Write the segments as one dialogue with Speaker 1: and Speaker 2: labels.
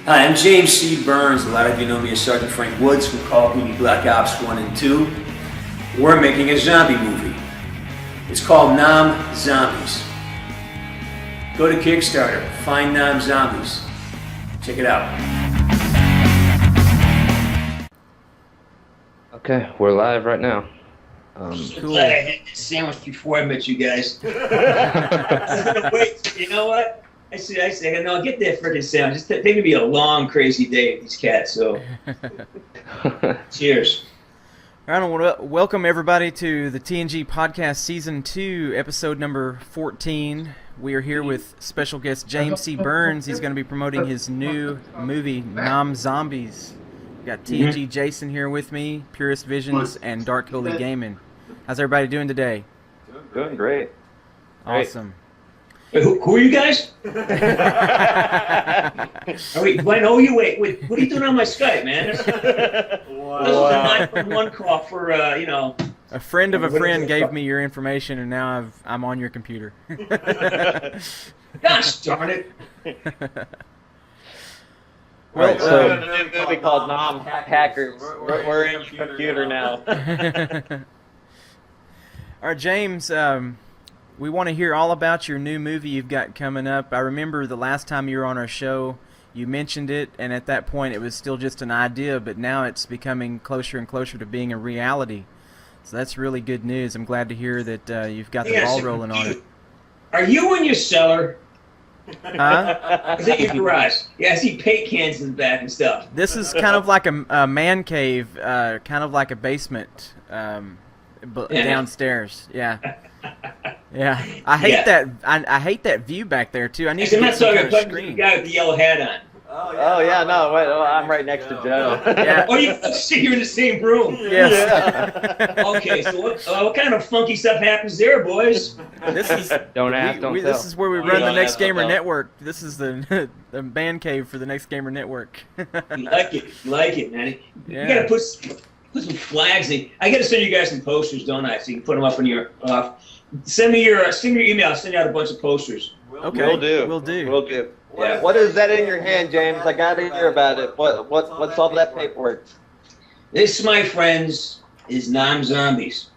Speaker 1: Hi, I'm James C. Burns. A lot of you know me as SgtFrankWoods from Call of Duty Black Ops 1 and 2. We're making a zombie movie. It's called Nam Zombies. Go to Kickstarter, find Nam Zombies. Check it out.
Speaker 2: Okay, we're live right now.
Speaker 3: Cool. I had this sandwich before I met you guys. I was gonna wait. You know what? I said, no, get that freaking sandwich. It's going to be a long, crazy day with these cats. So, cheers.
Speaker 4: All right, I want to welcome everybody to the TNG podcast season 2, episode number 14. We are here with special guest James C. Burns. He's going to be promoting his new movie, Nam Zombies. We got TNG Jason here with me, Purist Visions, and Dark Holy Gaming. How's everybody doing today?
Speaker 2: Doing great.
Speaker 4: Awesome.
Speaker 3: Who are you guys? Wait, what are you doing on my Skype, man? This is a 911 call for,
Speaker 4: A friend of a friend gave me your information, and now I'm on your computer.
Speaker 3: Gosh darn it.
Speaker 2: Well, right, so a movie called Nam Hackers. We're in your computer now.
Speaker 4: All right, James, we want to hear all about your new movie you've got coming up. I remember the last time you were on our show, you mentioned it, and at that point it was still just an idea, but now it's becoming closer and closer to being a reality. So that's really good news. I'm glad to hear that you've got the ball rolling on it.
Speaker 3: Are you in your cellar?
Speaker 4: Huh?
Speaker 3: Is it your garage? Yeah, I see paint cans in the back and stuff.
Speaker 4: This is kind of like a man cave, kind of like a basement downstairs. Yeah. Yeah, I hate that. I hate that view back there too. I need to get some kind of screen.
Speaker 3: The guy with the yellow hat on.
Speaker 2: Oh yeah, no, wait, I'm right next to Joe.
Speaker 4: Yeah.
Speaker 3: Oh, you see, you're in the same room.
Speaker 4: Yes.
Speaker 3: Yeah. Okay, so what kind of funky stuff happens there, boys?
Speaker 4: This is
Speaker 2: don't ask, don't tell.
Speaker 4: This is where we run the Next Gamer Network. This is the band cave for the Next Gamer Network.
Speaker 3: You like it, man. You gotta put some flags in. I gotta send you guys some posters, don't I? So you can put them up in your. Send me your email. I'll send you out a bunch of posters.
Speaker 4: Okay.
Speaker 2: Will do.
Speaker 3: Yeah.
Speaker 2: What is that in your hand, James? I gotta hear about it. What's all that paperwork?
Speaker 3: This, my friends, is Nam Zombies.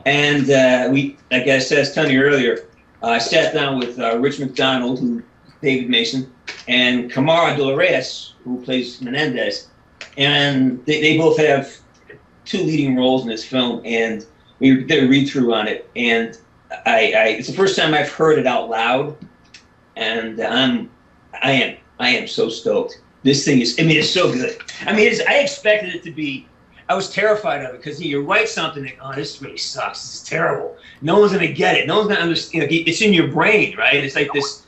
Speaker 3: And we, like I said, I was telling you earlier, I sat down with Rich McDonald, David Mason, and Camara De La Reyes, who plays Menendez, and they both have 2 leading roles in this film, and we did a read-through on it, and it's the first time I've heard it out loud, and I am so stoked. This thing is, it's so good. I expected it to be. I was terrified of it because you write something and, oh, this really sucks. This is terrible. No one's gonna get it. No one's gonna understand. It's in your brain, right? It's like this.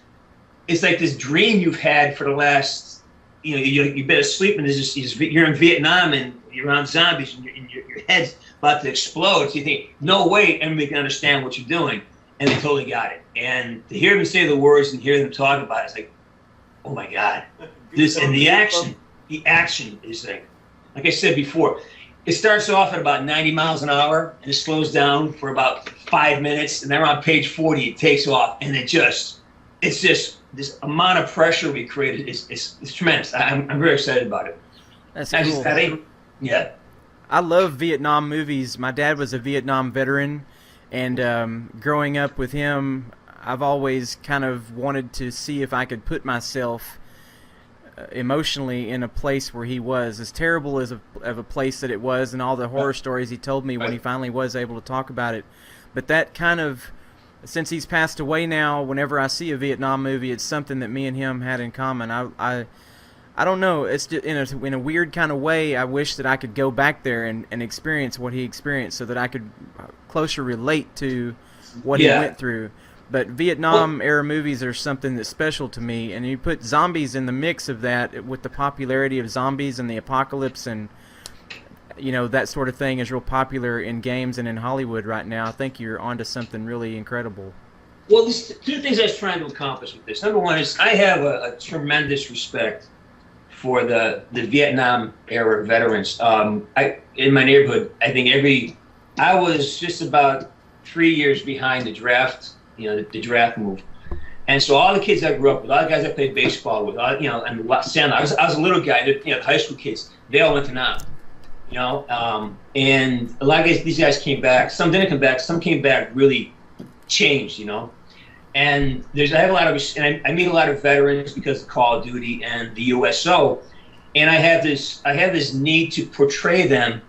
Speaker 3: It's like this dream you've had for the last. You've been asleep and you're in Vietnam and you're around zombies and your head's about to explode. So you think, no way, everybody can understand what you're doing, and they totally got it. And to hear them say the words and hear them talk about it, it's like, oh my God, this and the action is like I said before. It starts off at about 90 miles an hour, and it slows down for about 5 minutes, and then around page 40, it takes off, and it's just this amount of pressure we created is tremendous. I'm very excited about it.
Speaker 4: That's cool.
Speaker 3: Yeah.
Speaker 4: I love Vietnam movies. My dad was a Vietnam veteran, and growing up with him, I've always kind of wanted to see if I could put myself emotionally in a place where he was, as terrible as of a place that it was, and all the horror stories he told me when he finally was able to talk about it. But that kind of, since he's passed away now, whenever I see a Vietnam movie, it's something that me and him had in common. I don't know, it's just in a weird kind of way. I wish that I could go back there and experience what he experienced, so that I could closer relate to what he went through. But Vietnam-era movies are something that's special to me, and you put zombies in the mix of that with the popularity of zombies and the apocalypse, and that sort of thing is real popular in games and in Hollywood right now. I think you're onto something really incredible.
Speaker 3: Well, there's 2 things I was trying to accomplish with this. Number one is I have a tremendous respect for the Vietnam-era veterans. In my neighborhood, I was just about 3 years behind the draft. The draft move. And so all the kids I grew up with, all the guys I played baseball with, all, and I was a little guy. The high school kids, they all went to Nam. And a lot of these guys came back. Some didn't come back. Some came back really changed, And I have a lot of, and I meet a lot of veterans because of Call of Duty and the USO, and I have this need to portray them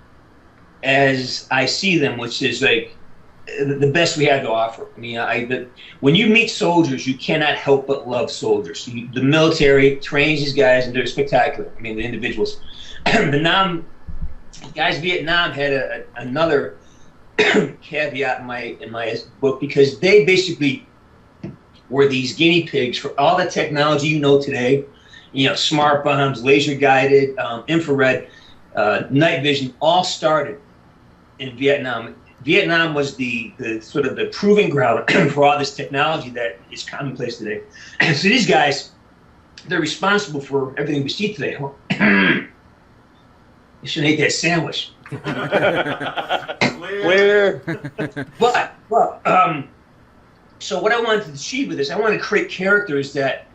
Speaker 3: as I see them, which is like the best we have to offer. I mean, when you meet soldiers, you cannot help but love soldiers. The military trains these guys, and they're spectacular. I mean, the individuals. The Nam guys, Vietnam had another caveat in my book, because they basically were these guinea pigs for all the technology today. Smart bombs, laser guided, infrared, night vision, all started in Vietnam. Vietnam was the sort of the proving ground for all this technology that is commonplace today. And so these guys, they're responsible for everything we see today. You shouldn't eat that sandwich.
Speaker 2: Clear.
Speaker 3: But so what I wanted to achieve with this, I wanted to create characters that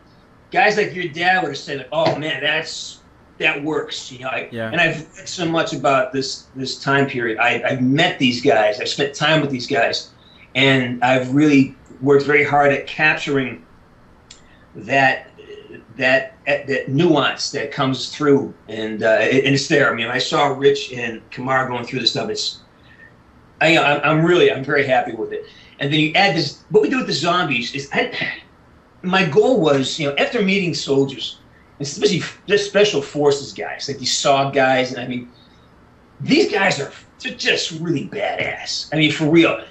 Speaker 3: guys like your dad would have said, "Oh man, that works." And I've read so much about this time period. I've met these guys. I've spent time with these guys, and I've really worked very hard at capturing that nuance that comes through, and it's there. I mean, I saw Rich and Kamar going through this stuff. I'm very happy with it. And then you add this. What we do with the zombies is, my goal was, after meeting soldiers, especially the special forces guys, like these SOG guys, and I mean, these guys they're just really badass. I mean, for real.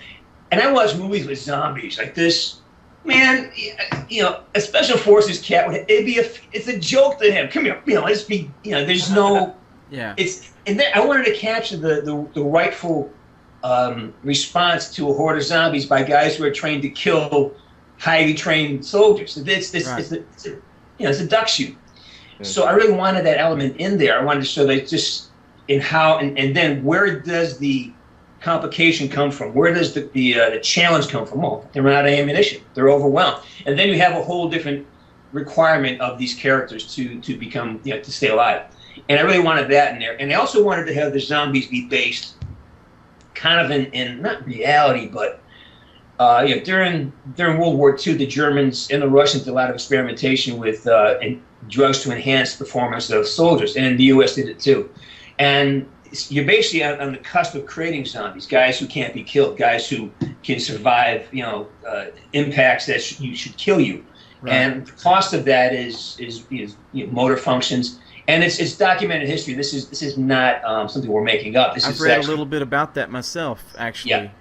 Speaker 3: And I watch movies with zombies like this. Man, a special forces cat it's a joke to him. Come here, let's be, there's no, and then I wanted to capture the rightful response to a horde of zombies by guys who are trained to kill highly trained soldiers. It's a duck shoot. So I really wanted that element in there. I wanted to show that just in how, and then where does the complication come from? Where does the challenge come from? Well, they run out of ammunition. They're overwhelmed. And then you have a whole different requirement of these characters to become, to stay alive. And I really wanted that in there. And I also wanted to have the zombies be based kind of in not reality, but during World War II, the Germans and the Russians did a lot of experimentation with drugs to enhance the performance of soldiers, and the U.S. did it too. And you're basically on the cusp of creating zombies, guys who can't be killed, guys who can survive, impacts that should kill you. Right. And the cost of that is motor functions. And it's documented history. This is not something we're making up.
Speaker 4: I've read a little bit about that myself, actually.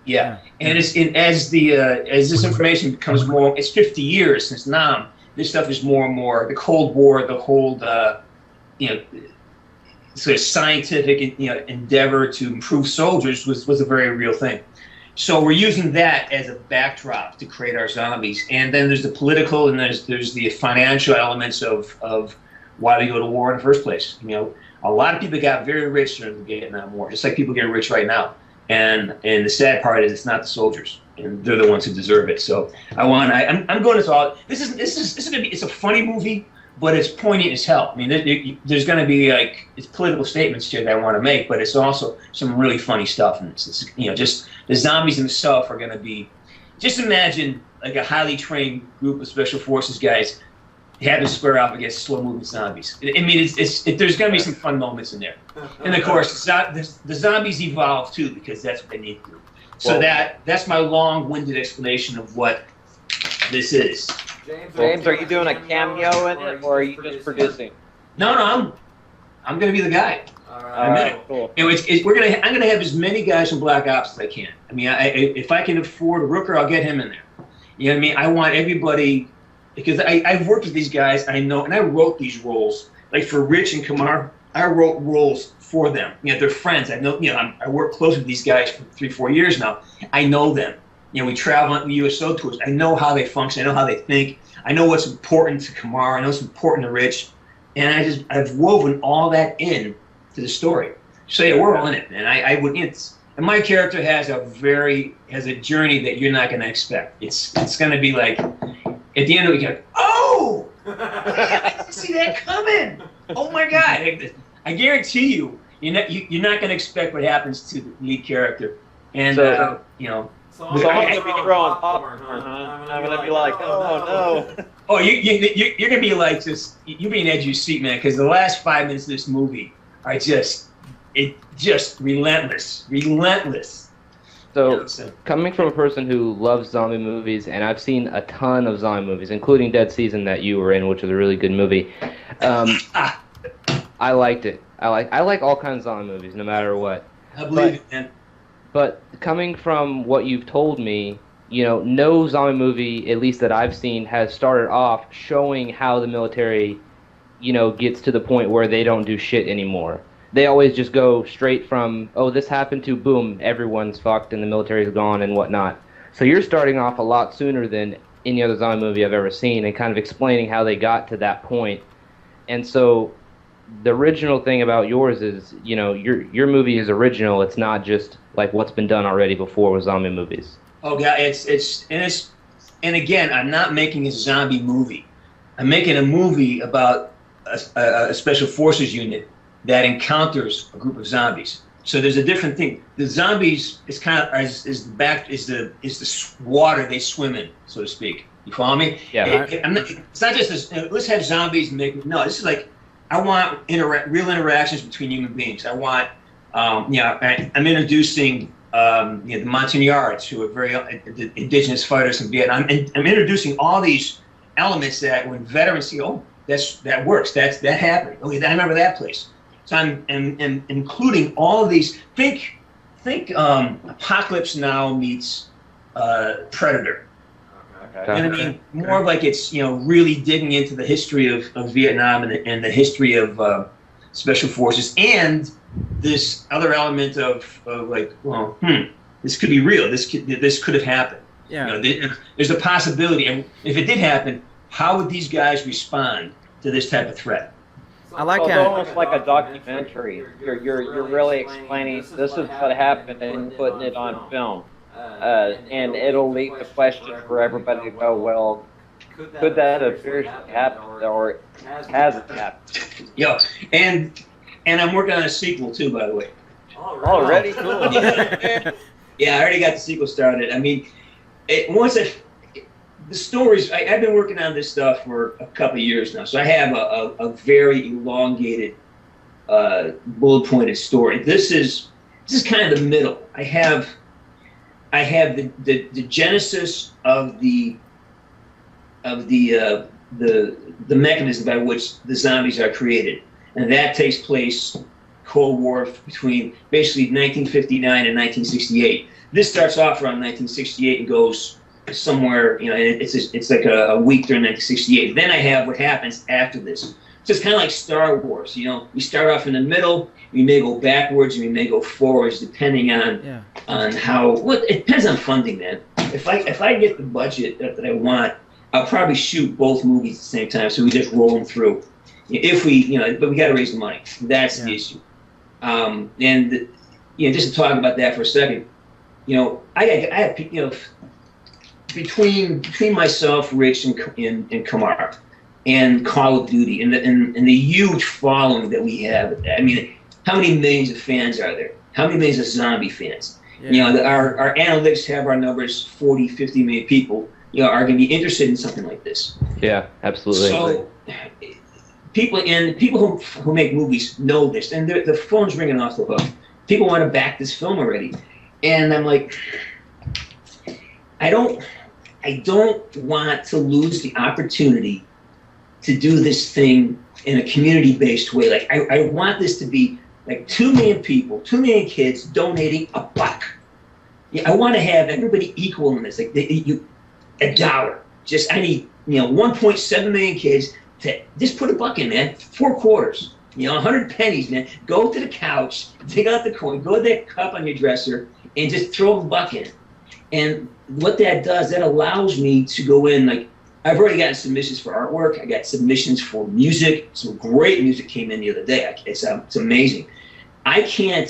Speaker 3: Yeah. And as this information becomes more, it's 50 years since Nam. This stuff is more and more the Cold War, the whole sort of scientific endeavor to improve soldiers was a very real thing. So we're using that as a backdrop to create our zombies. And then there's the political and there's the financial elements of why we go to war in the first place. A lot of people got very rich during the Vietnam War, just like people getting rich right now. And the sad part is it's not the soldiers, and they're the ones who deserve it. So I'm going to all. This is gonna be. It's a funny movie, but it's poignant as hell. I mean, there's going to be it's political statements here that I want to make, but it's also some really funny stuff. And it's just the zombies themselves are going to be. Just imagine like a highly trained group of special forces guys having to square off against slow-moving zombies. I mean, there's going to be some fun moments in there. And of course, the zombies evolve too, because that's what they need to do. So that's my long-winded explanation of what this is.
Speaker 2: James, are you doing a cameo in it, or are you just producing?
Speaker 3: No, I'm going to be the guy.
Speaker 2: All right, cool.
Speaker 3: I'm gonna have as many guys from Black Ops as I can. I mean, if I can afford Rooker, I'll get him in there. You know what I mean? I want everybody. Because I've worked with these guys, I know, and I wrote these roles. Like for Rich and Kamar, I wrote roles for them. They're friends. I know. I work close with these guys for 3-4 years now. I know them. We travel on the USO tours. I know how they function. I know how they think. I know what's important to Kamar. I know what's important to Rich, and I've woven all that in to the story. So yeah, we're all in it, and and my character has a journey that you're not going to expect. It's going to be like. at the end of it, you're like, oh, I didn't see that coming. Oh my God! I guarantee you, you're not going to expect what happens to the lead character, and
Speaker 2: So-
Speaker 3: you know.
Speaker 2: So I'm gonna be throwing popcorn, huh? I'm gonna be like, oh no.
Speaker 3: Oh, you're gonna be like you're being edge of your seat, man, because the last 5 minutes of this movie are just relentless.
Speaker 2: So, coming from a person who loves zombie movies, and I've seen a ton of zombie movies, including Dead Season that you were in, which was a really good movie. I liked it. I like all kinds of zombie movies, no matter what.
Speaker 3: I believe it, man.
Speaker 2: But coming from what you've told me, you know, no zombie movie, at least that I've seen, has started off showing how the military, you know, gets to the point where they don't do shit anymore. They always just go straight from, oh, this happened to, boom, everyone's fucked and the military's gone and whatnot. So you're starting off a lot sooner than any other zombie movie I've ever seen and kind of explaining how they got to that point. And so the original thing about yours is, you know, your movie is original. It's not just like what's been done already before with zombie movies.
Speaker 3: Oh yeah, and again, I'm not making a zombie movie. I'm making a movie about a special forces unit that encounters a group of zombies. So there's a different thing. The zombies is kind of is the water they swim in, so to speak. You follow me?
Speaker 2: Yeah.
Speaker 3: It's not just this. Let's have zombies and make. No, this is like I want real interactions between human beings. I want. I'm introducing the Montagnards, who are very indigenous fighters in Vietnam, and I'm introducing all these elements that when veterans see, oh, that works. That happened. Oh, I remember that place. So I'm including all of these. Think Apocalypse Now meets Predator.
Speaker 2: Okay.
Speaker 3: And I mean, more like it's really digging into the history of Vietnam and the history of special forces and this other element of like, well, this could be real. This could have happened.
Speaker 4: Yeah.
Speaker 3: There's a possibility, and if it did happen, how would these guys respond to this type of threat?
Speaker 4: I like
Speaker 2: So it's
Speaker 4: how
Speaker 2: almost like a documentary. You're really explaining this is what happened and putting it on film, and it'll lead to questions for everybody to go, well, could that have seriously happened or has it happened?
Speaker 3: Yeah, and I'm working on a sequel too, by the way.
Speaker 2: Already? Cool.
Speaker 3: Yeah, I already got the sequel started. I mean, the stories, I've been working on this stuff for a couple of years now, so I have a very elongated, bullet-pointed story. This is kind of the middle. I have the genesis of the mechanism by which the zombies are created, and that takes place Cold War between basically 1959 and 1968. This starts off around 1968 and goes somewhere, it's like a week during 1968. Then I have what happens after this. So it's kind of like Star Wars. We start off in the middle, we may go backwards, and we may go forwards, depending on how. Well, it depends on funding, man. If I get the budget that I want, I'll probably shoot both movies at the same time, so we just roll them through. If we, but we got to raise the money. That's the issue. And just to talk about that for a second, I have between myself, Rich, and Kamar, and Call of Duty, and the huge following that we have. I mean, how many millions of fans are there? How many millions of zombie fans? Yeah. Our analytics have our numbers, 40, 50 million people, are going to be interested in something like this.
Speaker 2: Yeah, absolutely.
Speaker 3: So people who make movies know this, and the phone's ringing off the hook. People want to back this film already, and I'm like, I don't want to lose the opportunity to do this thing in a community-based way. Like I want this to be like 2 million people, 2 million kids donating $1. Yeah, I want to have everybody equal in this. Like $1. Just I need 1.7 million kids to just put $1 in, man. 4 quarters. 100 pennies, man. Go to the couch, take out the coin, go to that cup on your dresser, and just throw $1 in. And what that does, that allows me to go in, like, I've already gotten submissions for artwork. I got submissions for music. Some great music came in the other day. It's amazing. I can't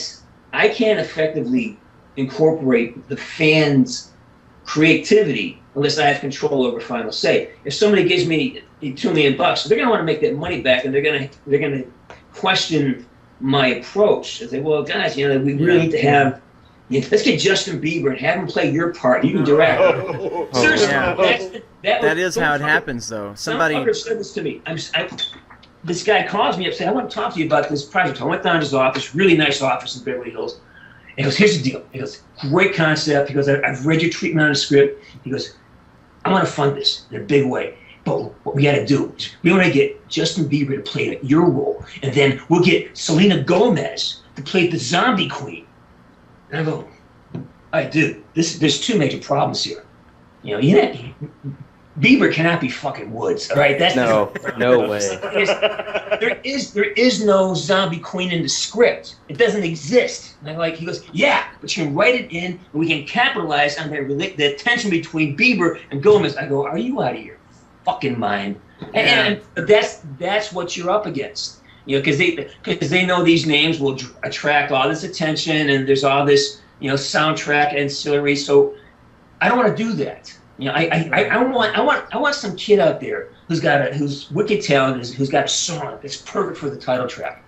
Speaker 3: effectively incorporate the fans' creativity unless I have control over final say. If somebody gives me $2 million, they're going to want to make that money back, and they're going to question my approach. They say, well, guys, we really need to have. Let's get Justin Bieber and have him play your part. You can direct. Seriously,
Speaker 4: that is how it happens, though. Somebody
Speaker 3: said this to me. This guy calls me up, saying, "I want to talk to you about this project." I went down to his office, really nice office in Beverly Hills. And he goes, "Here's the deal." He goes, "Great concept." He goes, "I've read your treatment on the script." He goes, "I want to fund this in a big way. But what we got to do is we want to get Justin Bieber to play your role, and then we'll get Selena Gomez to play the zombie queen." And I go, "All right, dude, there's two major problems here. Bieber cannot be fucking Woods, all right? That's
Speaker 2: no way.
Speaker 3: There is no zombie queen in the script. It doesn't exist." And he goes, "Yeah, but you can write it in, and we can capitalize on the tension between Bieber and Gomez." I go, "Are you out of your fucking mind?" And that's what you're up against. Because they know these names will attract all this attention, and there's all this soundtrack ancillary. So I don't want to do that. I want some kid out there who's wicked talented, who's got a song that's perfect for the title track.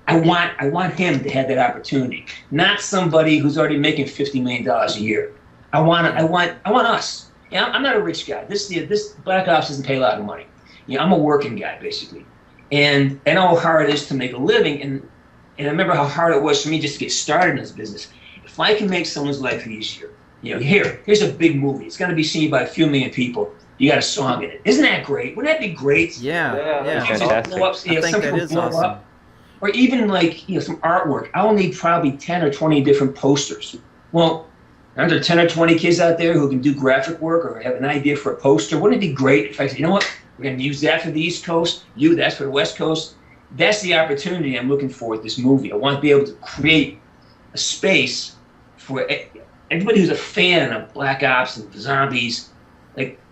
Speaker 3: I want him to have that opportunity, not somebody who's already making $50 million a year. I want us. I'm not a rich guy. This Black Ops doesn't pay a lot of money. I'm a working guy basically. And I know how hard it is to make a living, and I remember how hard it was for me just to get started in this business. If I can make someone's life easier, here's a big movie. It's going to be seen by a few million people. You got a song in it. Isn't that great? Wouldn't that be great?
Speaker 4: Yeah.
Speaker 2: Fantastic.
Speaker 3: I
Speaker 4: think that is awesome.
Speaker 3: Or even some artwork. I'll need probably 10 or 20 different posters. Well, aren't there 10 or 20 kids out there who can do graphic work or have an idea for a poster? Wouldn't it be great if I said, you know what? We're going to use that for the East Coast. That's for the West Coast. That's the opportunity I'm looking for with this movie. I want to be able to create a space for everybody who's a fan of Black Ops and zombies.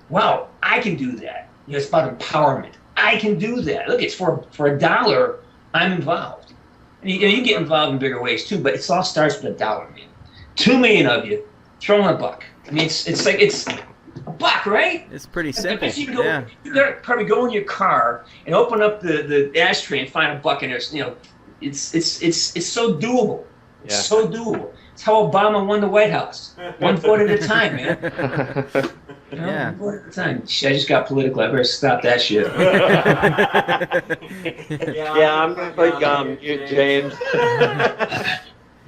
Speaker 3: Wow, I can do that. It's about empowerment. I can do that. Look, it's for $1. I'm involved. And you get involved in bigger ways too, but it all starts with $1, man. 2 million of you, throw in a buck. I mean, it's a buck, right?
Speaker 4: It's pretty simple.
Speaker 3: You gotta probably go in your car and open up the ashtray and find $1 in there. It's so doable. It's so doable. It's how Obama won the White House. One vote at a time, man. One vote at a time. Shit, I just got political. I better stop that shit.
Speaker 5: I'm like you, James.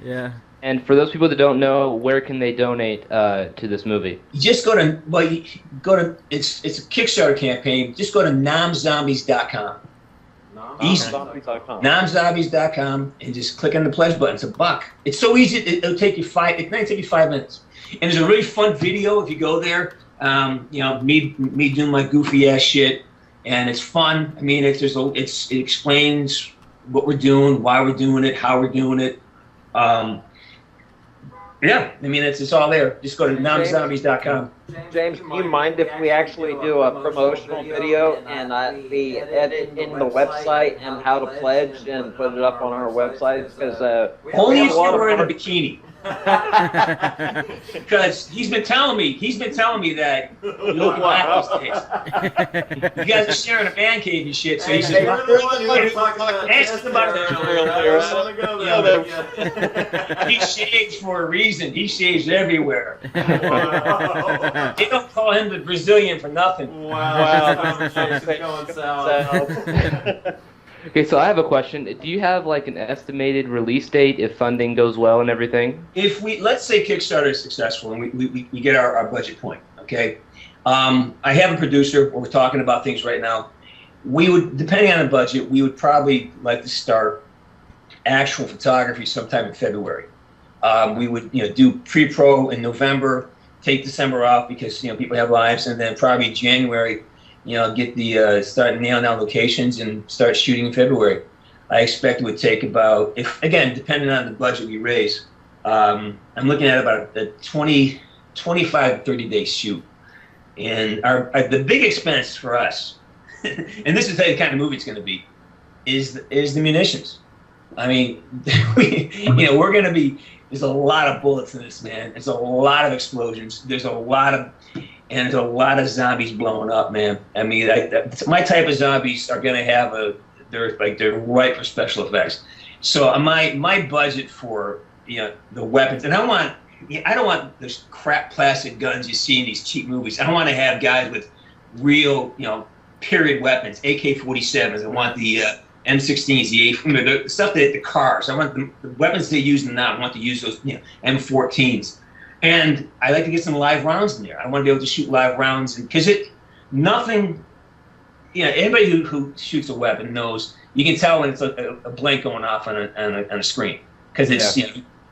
Speaker 4: Yeah.
Speaker 2: And for those people that don't know, where can they donate to this movie?
Speaker 3: You just go to it's a Kickstarter campaign. Just go to NamZombies.com. NamZombies.com and just click on the pledge button. It's $1. It's so easy. It'll take you 5 minutes. And there's a really fun video if you go there. Me doing my goofy ass shit, and it's fun. I mean, it explains what we're doing, why we're doing it, how we're doing it. It's all there. Just go to NamZombies.com.
Speaker 5: James, do you mind if we actually do a promotional video and we edit in the website and how to pledge and put it up on our website? Because
Speaker 3: only if you're wearing a bikini. Because he's been telling me that you look black these days. You guys are sharing a man cave and shit, so he said, ask about it. He shaves for a reason. He shaves everywhere. They don't call him the Brazilian for nothing.
Speaker 6: Wow. Going south.
Speaker 2: Okay, so I have a question. Do you have an estimated release date if funding goes well and everything?
Speaker 3: If let's say Kickstarter is successful and we get our budget point, okay? I have a producer. We're talking about things right now. We would, depending on the budget, we would probably like to start actual photography sometime in February. We would, do pre-pro in November, take December off because people have lives, and then probably January. Get start nailing down locations and start shooting in February. I expect it would take about, depending on the budget we raise, I'm looking at about a 25 to 30 day shoot. And the big expense for us, and this is the kind of movie it's going to be, is the munitions. I mean, we're going to be. There's a lot of bullets in this, man. There's a lot of explosions. There's a lot of zombies blowing up, man. I mean, my type of zombies are going to have they're right for special effects. So my budget for the weapons, and I don't want those crap plastic guns you see in these cheap movies. I want to have guys with real, period weapons, AK-47s. I want the M16s, the stuff that hit the cars. I want the weapons they use now. I want to use those, M14s. And I like to get some live rounds in there. I want to be able to shoot live rounds, because anybody who shoots a weapon knows, you can tell when it's a blank going off on a screen, because it's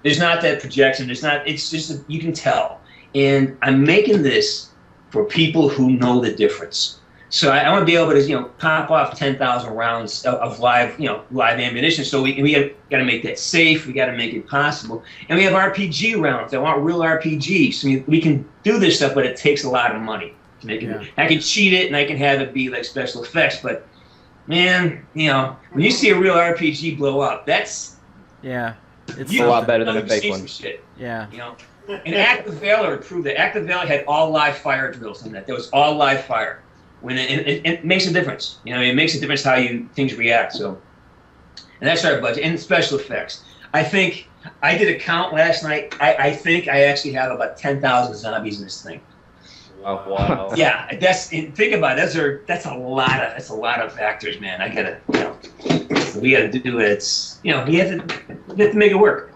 Speaker 3: there's not that projection. It's just you can tell. And I'm making this for people who know the difference. So I want to be able to pop off 10,000 rounds of live ammunition. So we got to make that safe. We got to make it possible. And we have RPG rounds. I want real RPGs. I mean, we can do this stuff, but it takes a lot of money to make it. I can cheat it and I can have it be like special effects, but man, when you see a real RPG blow up, it's
Speaker 2: a lot better than a fake one.
Speaker 3: Shit,
Speaker 4: yeah.
Speaker 3: And Active Valor proved that. Active Valor had all live fire drills in that. There was all live fire. When it makes a difference. It makes a difference how things react. So, and that's our budget. And special effects. I think I did a count last night. I think I actually have about 10,000 zombies in this thing.
Speaker 2: Oh, wow.
Speaker 3: Yeah, think about it. That's a lot of actors, man. I gotta, so we gotta do it. It's, we have to make it work.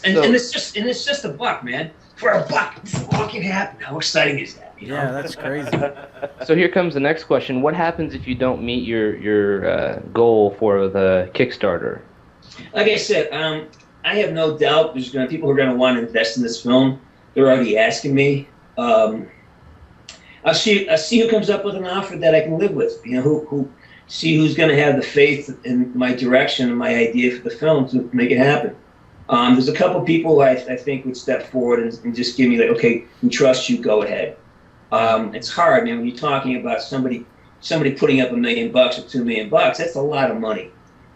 Speaker 3: And it's just $1, man. For $1, this all can happen. How exciting is that?
Speaker 4: Yeah, that's crazy.
Speaker 2: So here comes the next question. What happens if you don't meet your goal for the Kickstarter?
Speaker 3: Like I said, I have no doubt there's people who are going to want to invest in this film. They're already asking me. I'll see who comes up with an offer that I can live with. Who's going to have the faith in my direction and my idea for the film to make it happen. There's a couple people I think would step forward and just give me like, okay, we trust you, go ahead. It's hard, man. When you're talking about somebody putting up $1 million or $2 million, that's a lot of money,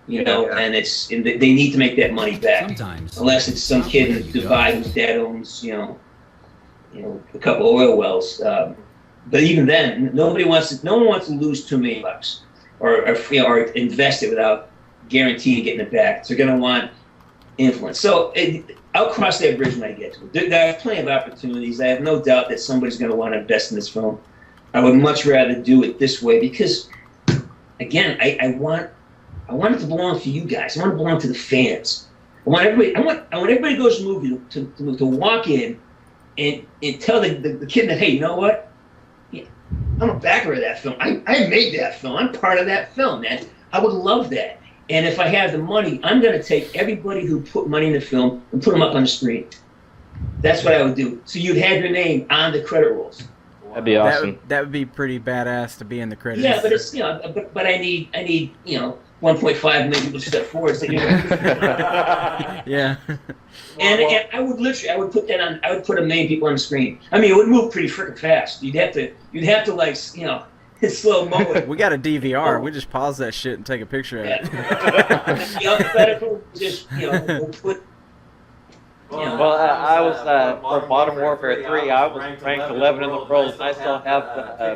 Speaker 3: and they need to make that money back. Sometimes, unless it's some kid in Dubai whose dad owns, a couple oil wells. But even then, no one wants to lose $2 million or invest it without guaranteeing getting it back. So they're going to want influence. So I'll cross that bridge when I get to it. There are plenty of opportunities. I have no doubt that somebody's going to want to invest in this film. I would much rather do it this way because, again, I want it to belong to you guys. I want it to belong to the fans. I want everybody who goes to the movie to walk in and tell the kid that, hey, you know what? Yeah, I'm a backer of that film. I made that film. I'm part of that film, man. I would love that. And if I have the money, I'm going to take everybody who put money in the film and put them up on the screen. That's what I would do. So you'd have your name on the credit rolls.
Speaker 2: That'd be awesome.
Speaker 4: That would be pretty badass to be in the credits.
Speaker 3: Yeah, but it's but I need 1.5 million people to step forward. So,
Speaker 4: yeah.
Speaker 3: And I would put that on. I would put 1 million people on the screen. I mean, it would move pretty freaking fast. You'd have to like slow mo it.
Speaker 4: We got a DVR. We just pause that shit and take a picture of it.
Speaker 3: We'll put.
Speaker 5: Well, I was for Modern Warfare 3. I was ranked 11 in the world, and I still have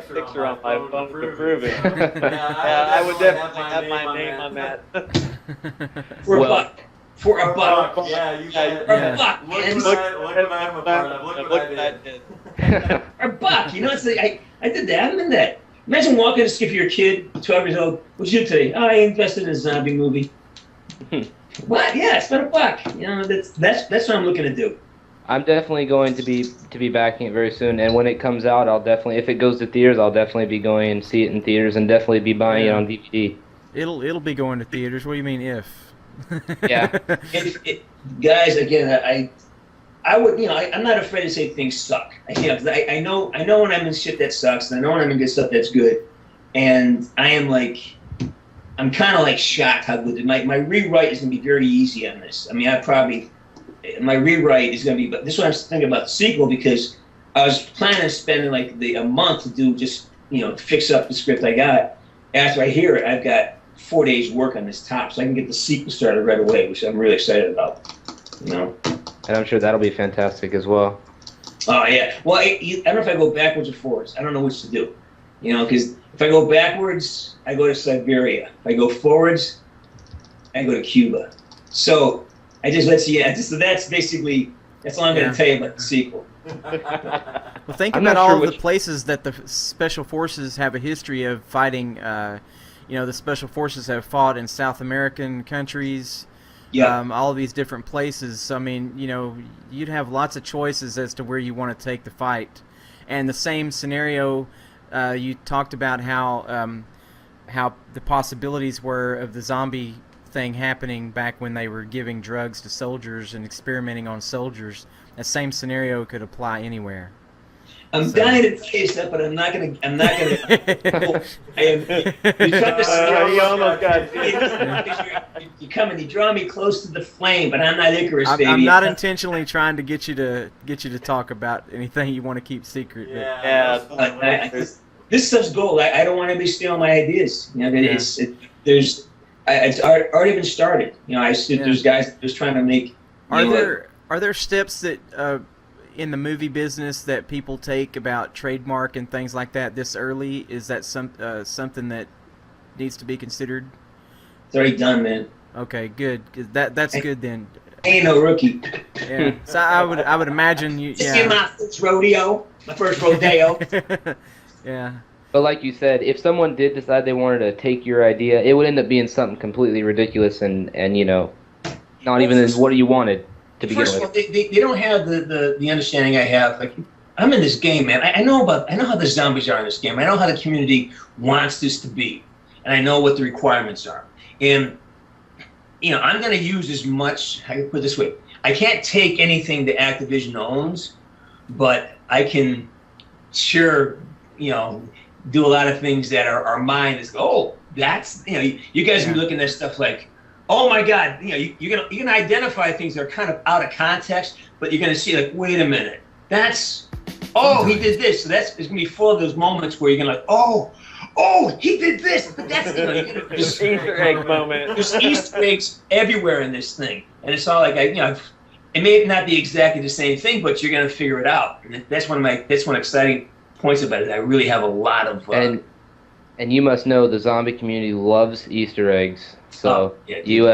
Speaker 5: the picture on my phone to prove it. I would definitely have my name on that.
Speaker 3: For a buck. For a buck.
Speaker 6: Yeah, you can.
Speaker 3: For a buck.
Speaker 6: Look at that.
Speaker 3: For a buck. It's like I did that. I'm in that. Imagine walking to skip your kid, 12 years old. What'd you do today? Oh, I invested in a zombie movie. What? Yeah, spend $1. That's what I'm looking to do.
Speaker 2: I'm definitely going to be backing it very soon, and when it comes out, I'll definitely, if it goes to theaters, I'll definitely be going and see it in theaters, and definitely be buying it on DVD.
Speaker 4: It'll be going to theaters. What do you mean if?
Speaker 2: Yeah.
Speaker 3: Guys, again, I would, I'm not afraid to say things suck. I know when I'm in shit that sucks, and I know when I'm in good stuff that's good, and I'm kind of like shocked how good my rewrite is going to be very easy on this. I mean, my rewrite is going to be, but this is what I was thinking about the sequel, because I was planning on spending a month to do just, fix up the script I got. After I hear it, I've got 4 days work on this top, so I can get the sequel started right away, which I'm really excited about. You know.
Speaker 2: And I'm sure that'll be fantastic as well.
Speaker 3: Oh yeah. Well, I don't know if I go backwards or forwards. I don't know which to do. You know, because if I go backwards, I go to Siberia. If I go forwards, I go to Cuba. So I just let you. So that's basically that's all I'm going to tell you about the sequel.
Speaker 4: Well, think
Speaker 2: I'm
Speaker 4: about
Speaker 2: not
Speaker 4: all
Speaker 2: sure
Speaker 4: the places that the special forces have a history of fighting. You know, the special forces have fought in South American countries.
Speaker 3: Yeah.
Speaker 4: All of these different places. So, I mean, you know, you'd have lots of choices as to where you want to take the fight. And the same scenario, you talked about how the possibilities were of the zombie thing happening back when they were giving drugs to soldiers and experimenting on soldiers. That same scenario could apply anywhere.
Speaker 3: I'm dying to tell you stuff, but I'm not gonna. I am. You're trying to
Speaker 5: You almost got
Speaker 3: you come and you draw me close to the flame, but I'm not Icarus, baby.
Speaker 4: I'm not intentionally trying to get you to talk about anything you want to keep secret. But.
Speaker 5: Yeah.
Speaker 3: This stuff's gold. I don't want anybody stealing my ideas. You know, it's already been started. You know, there's guys just trying to make.
Speaker 4: Are there steps that in the movie business that people take about trademark and things like that this early? Is that something that needs to be considered?
Speaker 3: It's already done, man.
Speaker 4: Okay, good. That's good then.
Speaker 3: I ain't no rookie.
Speaker 4: Yeah. So I would imagine you.
Speaker 3: This is my first rodeo, my first rodeo.
Speaker 4: Yeah.
Speaker 2: But like you said, if someone did decide they wanted to take your idea, it would end up being something completely ridiculous and you know, not even what you wanted to begin
Speaker 3: First of all,
Speaker 2: with.
Speaker 3: they don't have the understanding I have. Like, I'm in this game, man. I know how the zombies are in this game. I know how the community wants this to be, and I know what the requirements are. And you know, I'm going to use as much. I can put it this way: I can't take anything that Activision owns, but I can sure, you know, do a lot of things that are mine. Is that's, you know, you guys be looking at stuff like, oh my God, you know, you're gonna identify things that are kind of out of context, but you're gonna see like, wait a minute, he did this. So it's gonna be full of those moments where you're gonna like, oh, he did this, but that's, you know,
Speaker 5: Just Easter egg moment.
Speaker 3: There's Easter eggs everywhere in this thing, and it's all like, you know, it may not be exactly the same thing, but you're gonna figure it out. And that's one exciting points about it. I really have a lot of.
Speaker 2: And you must know the zombie community loves Easter eggs. So you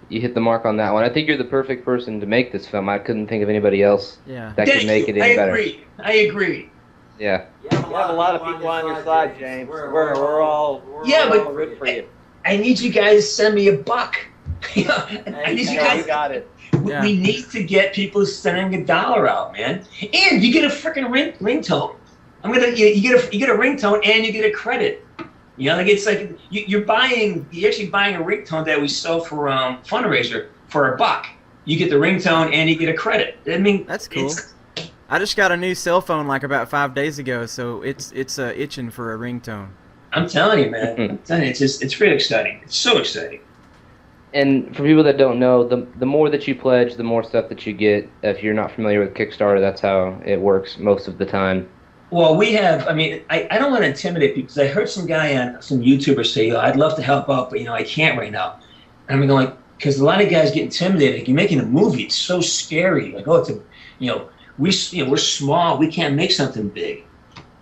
Speaker 2: hit the mark on that one. I think you're the perfect person to make this film. I couldn't think of anybody else that could make it any better.
Speaker 3: I agree.
Speaker 2: Yeah.
Speaker 5: You have a lot of people on your side, James. We're all rooting for you.
Speaker 3: I need you guys to send me $1. I need you guys.
Speaker 5: You got it.
Speaker 3: We need to get people sending $1 out, man. And you get a freaking ringtone. You get a ringtone and you get a credit. You know, like it's like you're actually buying a ringtone that we sell for fundraiser for $1. You get the ringtone and you get a credit. I mean,
Speaker 4: that's cool. I just got a new cell phone like about 5 days ago, so it's itching for a ringtone.
Speaker 3: I'm telling you, man. I'm telling you, it's really exciting. It's so exciting.
Speaker 2: And for people that don't know, the more that you pledge, the more stuff that you get. If you're not familiar with Kickstarter, that's how it works most of the time.
Speaker 3: Well, we have, I mean, I don't want to intimidate people, because I heard some guy on some YouTuber say, I'd love to help out, but, you know, I can't right now. And I'm going, because a lot of guys get intimidated. Like, you're making a movie, it's so scary. Like, we're small, we can't make something big.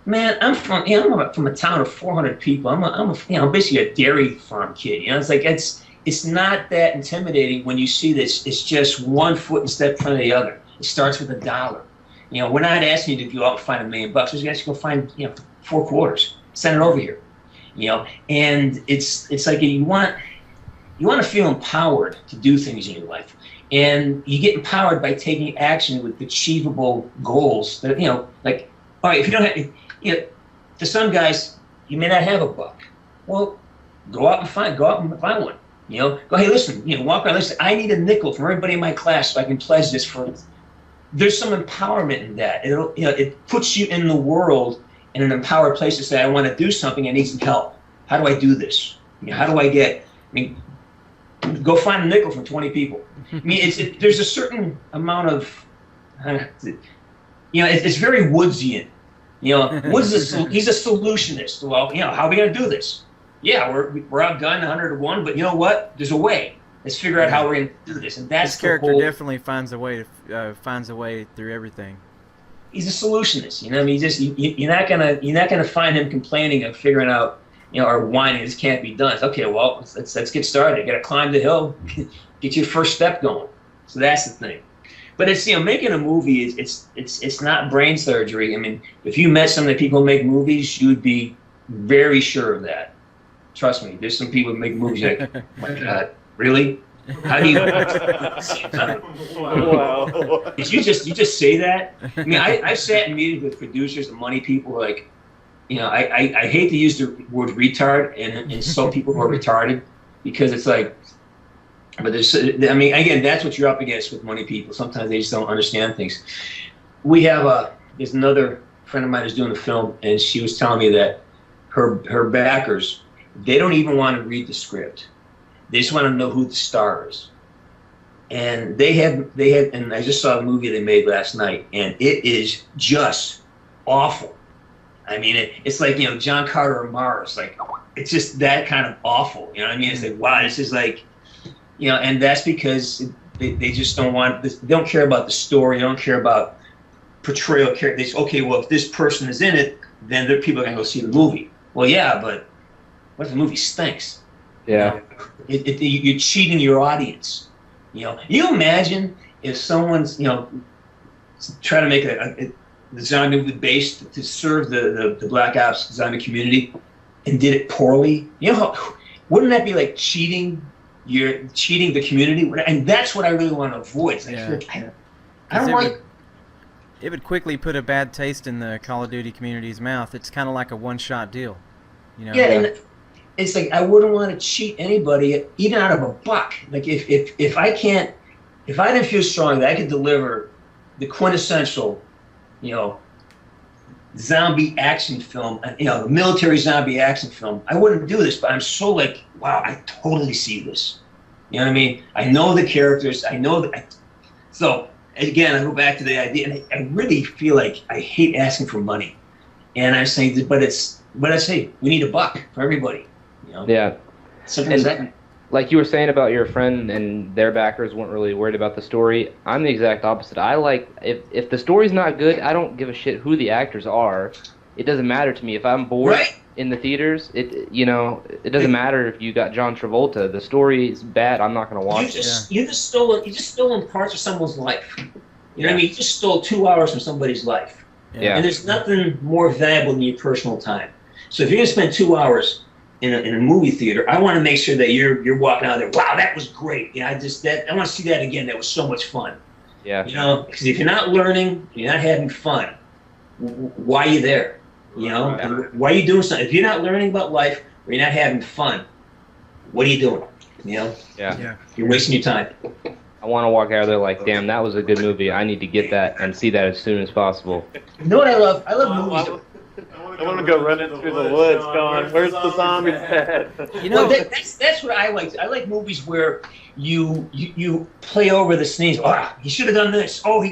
Speaker 3: Man, I'm from a town of 400 people. I'm basically a dairy farm kid. You know, it's like, it's not that intimidating when you see this. It's just one foot and step in front of the other. It starts with $1. You know, we're not asking you to go out and find $1 million. We're just asking you to go find, you know, 4 quarters. Send it over here. You know, and it's like you want to feel empowered to do things in your life, and you get empowered by taking action with achievable goals. That, you know, like, all right, if you don't have, you know, to some guys, you may not have $1. Well, go out and find one. You know, go, hey, listen, you know, walk around. Listen, I need a nickel from everybody in my class so I can pledge this for. There's some empowerment in that. It puts you in the world in an empowered place to say, I want to do something, I need some help. How do I do this? You know, how do I get, go find a nickel from 20 people. I mean, there's a certain amount of, you know, it's very Woodsian. You know, Woods he's a solutionist. Well, you know, how are we going to do this? yeah, we're outgunned 100 to 1, but you know what? The's a way. Let's figure out how we're going to do this. And that's
Speaker 4: This character
Speaker 3: the whole,
Speaker 4: definitely finds a way through everything.
Speaker 3: he's a solutionist. You know, I mean, you're not gonna find him complaining and figuring out, you know, or whining. This can't be done. It's, okay, well, let's get started. You got to climb the hill, get your first step going. So that's the thing. But it's, you know, making a movie is it's not brain surgery. I mean, if you met some of the people who make movies, you'd be very sure of that. Trust me. There's some people who make movies like, oh my God, really? How do you?
Speaker 5: Wow.
Speaker 3: Did you just say that? I mean, I sat in meetings with producers and money people who are like, you know, I hate to use the word retard and insult people who are retarded, because it's like, but there's, I mean, again, that's what you're up against with money people. Sometimes they just don't understand things. We have there's another friend of mine who's doing a film, and she was telling me that her backers, they don't even want to read the script. They just want to know who the star is. And they had, and I just saw the movie they made last night, and it is just awful. I mean, it's like, you know, John Carter or Mars. Like, it's just that kind of awful. You know what I mean? It's like, wow, this is like, you know, and that's because they just don't want this. They don't care about the story. They don't care about portrayal. They say, okay, well, if this person is in it, then people are going to go see the movie. Well, yeah, but what if the movie stinks?
Speaker 2: Yeah.
Speaker 3: You're cheating your audience. You know, you imagine if someone's, you know, trying to make the zombie movie based to serve the Black Ops zombie community and did it poorly. You know, wouldn't that be like cheating? You're cheating the community, and that's what I really want to avoid. It's like,
Speaker 4: Yeah.
Speaker 3: I don't like.
Speaker 4: It would quickly put a bad taste in the Call of Duty community's mouth. It's kind of like a one-shot deal, you know.
Speaker 3: Yeah, and it's like I wouldn't want to cheat anybody, even out of a buck. Like if I didn't feel strong that I could deliver the quintessential, you know, zombie action film, you know, the military zombie action film, I wouldn't do this. But I'm so like, wow, I totally see this. You know what I mean? I know the characters. I know that. So again, I go back to the idea, and I really feel like I hate asking for money. And I'm saying, but I say we need a buck for everybody. You know?
Speaker 2: Yeah.
Speaker 3: Sometimes
Speaker 2: And like you were saying about your friend and their backers weren't really worried about the story, I'm the exact opposite. I like, if the story's not good, I don't give a shit who the actors are. It doesn't matter to me. If I'm bored in the theaters, it doesn't matter if you got John Travolta. The story is bad, I'm not going to watch it.
Speaker 3: You just stole parts of someone's life. You know what I mean? You just stole 2 hours from somebody's life.
Speaker 2: Yeah.
Speaker 3: And there's nothing more valuable than your personal time. So if you're going to spend 2 hours in a movie theater, I want to make sure that you're walking out there, wow, that was great. You know, I want to see that again. That was so much fun.
Speaker 2: Yeah.
Speaker 3: You know, because if you're not learning, you're not having fun, why are you there? You know, why are you doing something? If you're not learning about life or you're not having fun, what are you doing? You know?
Speaker 2: Yeah.
Speaker 3: You're wasting your time.
Speaker 2: I want to walk out of there like, damn, that was a good movie. I need to get that and see that as soon as possible.
Speaker 3: You know what I love? I love movies.
Speaker 5: I want to go running through the woods going, where's the zombies at?
Speaker 4: You know,
Speaker 3: Well, that's what I like. I like movies where you play over the scenes. Oh, he should have done this. Oh,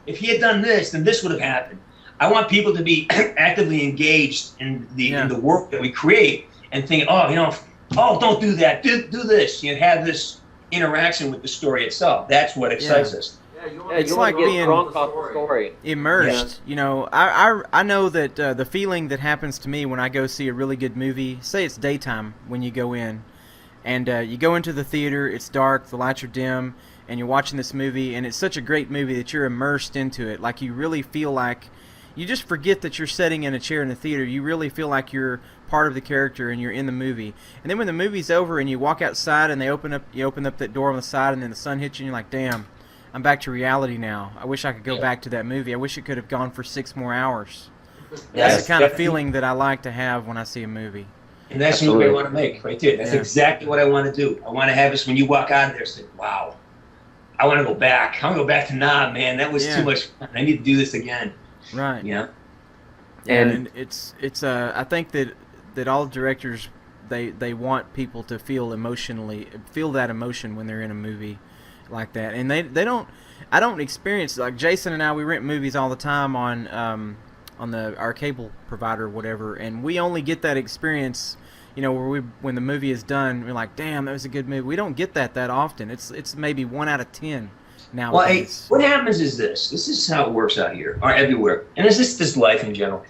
Speaker 3: if he had done this, then this would have happened. I want people to be actively engaged in the work that we create and think, don't do that. Do this. You have this interaction with the story itself. That's what excites us.
Speaker 4: It's
Speaker 5: you
Speaker 4: like
Speaker 5: want to get
Speaker 4: being
Speaker 5: drunk off the story.
Speaker 4: immersed. You know, I know that the feeling that happens to me when I go see a really good movie, say it's daytime when you go in, and you go into the theater, it's dark, the lights are dim, and you're watching this movie, and it's such a great movie that you're immersed into it. Like, you really feel like, you just forget that you're sitting in a chair in the theater. You really feel like you're part of the character and you're in the movie. And then when the movie's over and you walk outside and you open up that door on the side and then the sun hits you and you're like, damn, I'm back to reality now. I wish I could go back to that movie. I wish it could have gone for 6 more hours. That's the kind of feeling that I like to have when I see a movie.
Speaker 3: And that's the movie I want to make right there. That's exactly what I want to do. I want to have this when you walk out of there, say, wow, I want to go back. I want to go back to Nam, man. That was too much fun. I need to do this again.
Speaker 4: Right.
Speaker 3: Yeah.
Speaker 4: And it's I think that all directors they want people to feel that emotion when they're in a movie like that. And I don't experience, like Jason and I, we rent movies all the time on our cable provider or whatever, and we only get that experience, when the movie is done, we're like, damn, that was a good movie. We don't get that often. It's maybe 1 out of 10 nowadays.
Speaker 3: Well, what happens is this. This is how it works out here, or everywhere, and it's just this life in general.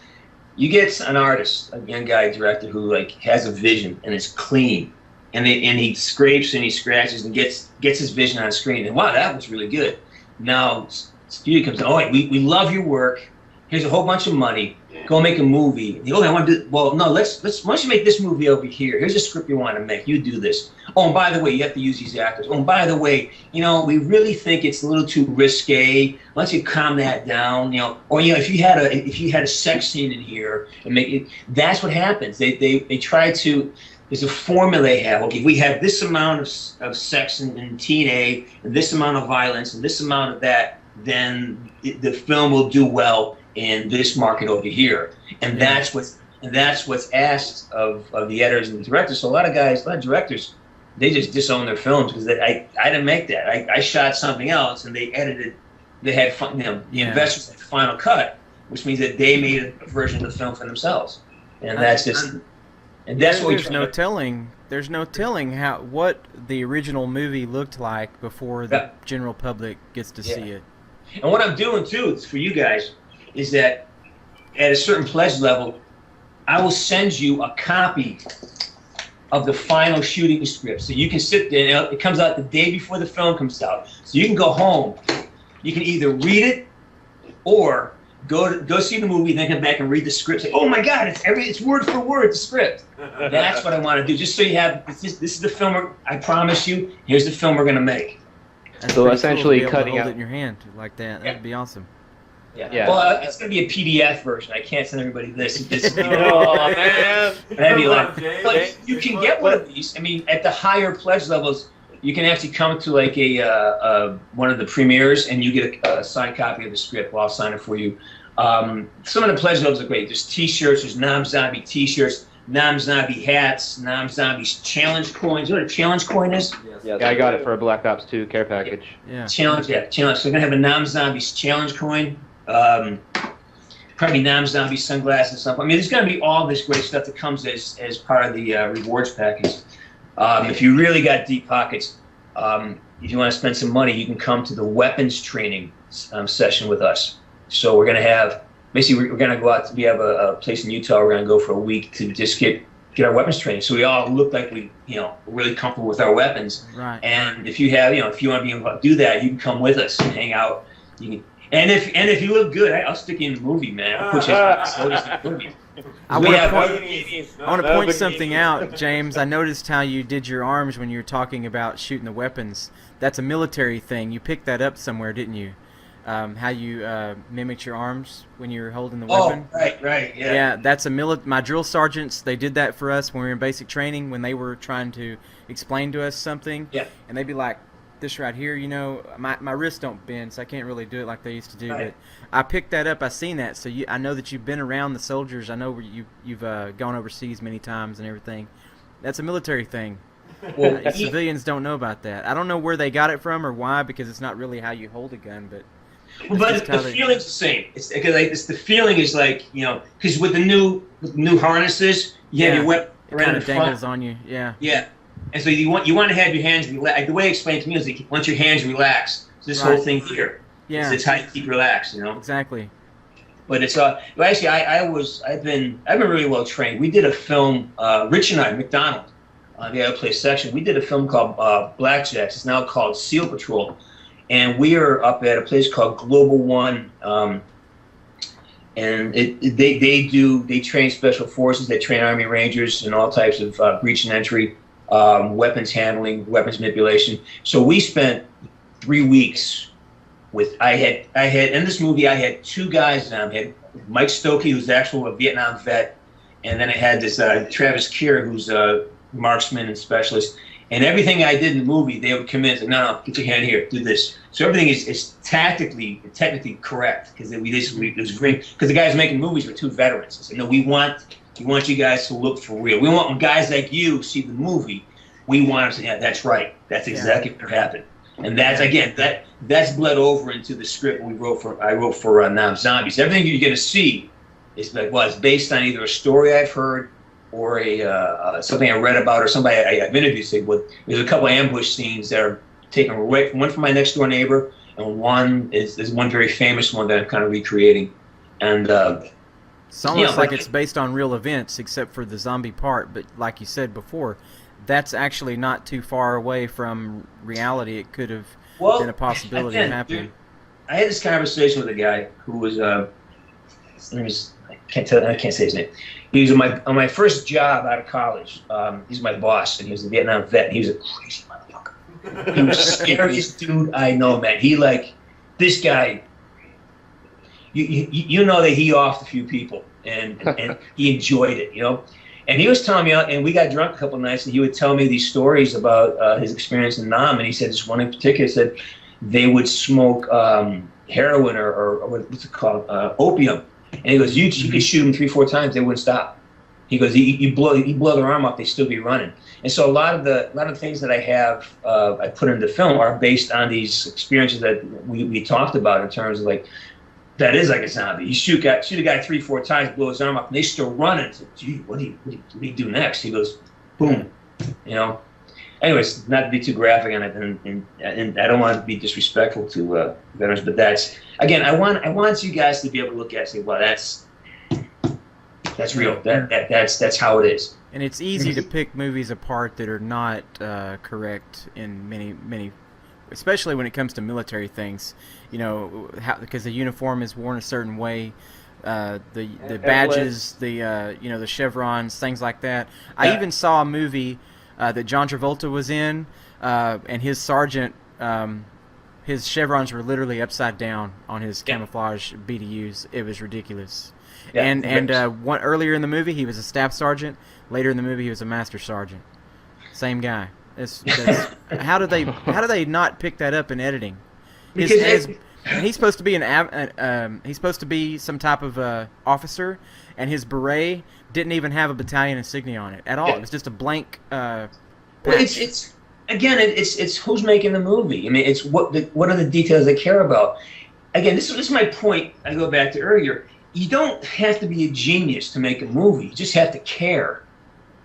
Speaker 3: You get an artist, a young guy director who like has a vision and it's clean, and he scrapes and he scratches and gets his vision on screen. And wow, that was really good. Now studio comes in. Oh, we love your work. Here's a whole bunch of money. Go make a movie. And I want to do. Well, no, let's. Why don't you make this movie over here? Here's a script you want to make. You do this. Oh, and by the way, you have to use these actors. Oh, and by the way, we really think it's a little too risque. Why don't you calm that down? Or if you had a sex scene in here and make it. That's what happens. They try to. There's a formula they have. Okay, we have this amount of sex in TNA, and this amount of violence, and this amount of that. Then the film will do well in this market over here, and that's what's asked of the editors and the directors. So a lot of directors, they just disown their films because I didn't make that. I shot something else, and they edited. They had the investors had final cut, which means that they made a version of the film for themselves, and that's just. And that's what
Speaker 4: there's no telling. There's no telling what the original movie looked like before the general public gets to see it.
Speaker 3: And what I'm doing too for you guys is that at a certain pledge level, I will send you a copy of the final shooting script, so you can sit there. It comes out the day before the film comes out, so you can go home. You can either read it or go see the movie, and then come back and read the script. Say, oh my God, it's word for word the script. That's what I want to do. Just so you have this is the film. I promise you. Here's the film we're going to make.
Speaker 4: That's
Speaker 2: so essentially
Speaker 4: cool to be able
Speaker 2: cutting
Speaker 4: to hold
Speaker 2: out
Speaker 4: it in your hand like that. That'd be awesome.
Speaker 3: Yeah. Well, it's going to be a PDF version. I can't send everybody this.
Speaker 5: Oh man!
Speaker 3: That'd be like, but you can get one of these. I mean, at the higher pledge levels, you can actually come to like one of the premieres, and you get a signed copy of the script. Well, I'll sign it for you. Some of the pledge levels are great. There's T-shirts. There's Nam Zombie T-shirts. Nam Zombie hats. Nam Zombies challenge coins. You know what a challenge coin is?
Speaker 2: Yeah, I got it for a Black Ops 2 care package.
Speaker 4: Yeah.
Speaker 3: Challenge. So we're gonna have a Nam Zombies challenge coin. Probably Nam Zombie sunglasses and stuff. I mean, there's gonna be all this great stuff that comes as part of the rewards package. If you really got deep pockets, if you want to spend some money, you can come to the weapons training session with us. So we're gonna have. Basically, we're going to go out. We have a place in Utah. We're going to go for a week to just get our weapons training. So we all look like we're really comfortable with our weapons.
Speaker 4: Right.
Speaker 3: And if you have, if you want to be able to do that, you can come with us and hang out. And if you look good, I'll stick you in the movie, man. I'll put you in the movie.
Speaker 4: I want to point something out, James. I noticed how you did your arms when you were talking about shooting the weapons. That's a military thing. You picked that up somewhere, didn't you? How you mimicked your arms when you were holding the weapon.
Speaker 3: Oh, right, yeah.
Speaker 4: Yeah, that's my drill sergeants. They did that for us when we were in basic training when they were trying to explain to us something.
Speaker 3: Yeah.
Speaker 4: And they'd be like, "This right here, my wrists don't bend, so I can't really do it like they used to do."
Speaker 3: Right.
Speaker 4: But I picked that up. I seen that, so I know that you've been around the soldiers. I know you've gone overseas many times and everything. That's a military thing.
Speaker 3: Well,
Speaker 4: civilians don't know about that. I don't know where they got it from or why, because it's not really how you hold a gun, but.
Speaker 3: But the feeling's the same. It's because the feeling is like because with the new harnesses, you have your weapon around the front.
Speaker 4: Dangles on you, yeah.
Speaker 3: Yeah, and so you want to have your hands relaxed. The way it explained to me is that you want your hands relaxed. So this whole thing here, it's how you keep relaxed,
Speaker 4: Exactly.
Speaker 3: But it's actually I've been really well trained. We did a film, Rich and I, McDonald, the other place section. We did a film called Blackjacks. It's now called SEAL Patrol. And we are up at a place called Global One, and they train special forces, they train Army Rangers and all types of breach and entry, weapons handling, weapons manipulation. So we spent 3 weeks with. I had in this movie I had 2 guys. I had Mike Stokey, who's actually a Vietnam vet, and then I had this Travis Keir, who's a marksman and specialist. And everything I did in the movie, they would come in and say, no, get your hand here, do this. So everything is technically correct, because it was great. Because the guys making movies were 2 veterans. I said, no, we want you guys to look for real. We want when guys like you see the movie, we want them to say, yeah, that's right. That's exactly what happened. And that's, again, that's bled over into the script I wrote for Nam Zombies. Everything you're going to see is it's based on either a story I've heard or a something I read about or somebody I've interviewed say, well, there's a couple of ambush scenes that are taken away, one from my next door neighbor, and one is one very famous one that I'm kind of recreating. And
Speaker 4: it's almost like it's based on real events, except for the zombie part. But like you said before, that's actually not too far away from reality. It could have been a possibility of happening.
Speaker 3: Dude, I had this conversation with a guy who was I can't say his name. He was on my first job out of college. He's my boss, and he was a Vietnam vet. And he was a crazy motherfucker. He was the scariest dude I know, man. This guy. You know that he offed a few people, and he enjoyed it, you know. And he was telling me, and we got drunk a couple of nights, and he would tell me these stories about his experience in Nam. And he said this one in particular said they would smoke heroin or what's it called, opium. And he goes, you could shoot them 3-4 times, they wouldn't stop. He goes, you blow their arm off, they still be running. And so a lot of the things that I have I put into film are based on these experiences that we talked about in terms of like. That is like a zombie. You shoot a guy 3-4 times, blow his arm off, and they still running. So, gee, what do you do next? He goes, boom, you know. Anyways, not to be too graphic on it, and I don't want to be disrespectful to veterans, but that's again, I want you guys to be able to look at it and say, well, that's real. That's how it is.
Speaker 4: And it's easy to pick movies apart that are not correct in many. Especially when it comes to military things, you know, because the uniform is worn a certain way, the badges, the chevrons, things like that. I even saw a movie that John Travolta was in, and his sergeant, his chevrons were literally upside down on his camouflage BDUs. It was ridiculous. Yeah, and one earlier in the movie he was a staff sergeant. Later in the movie he was a master sergeant. Same guy. How do they not pick that up in editing? He's supposed to be he's supposed to be some type of officer, and his beret didn't even have a battalion insignia on it at all. It was just a blank.
Speaker 3: Well, it's who's making the movie. I mean, it's what are the details they care about. Again, this is my point. I go back to earlier. You don't have to be a genius to make a movie. You just have to care.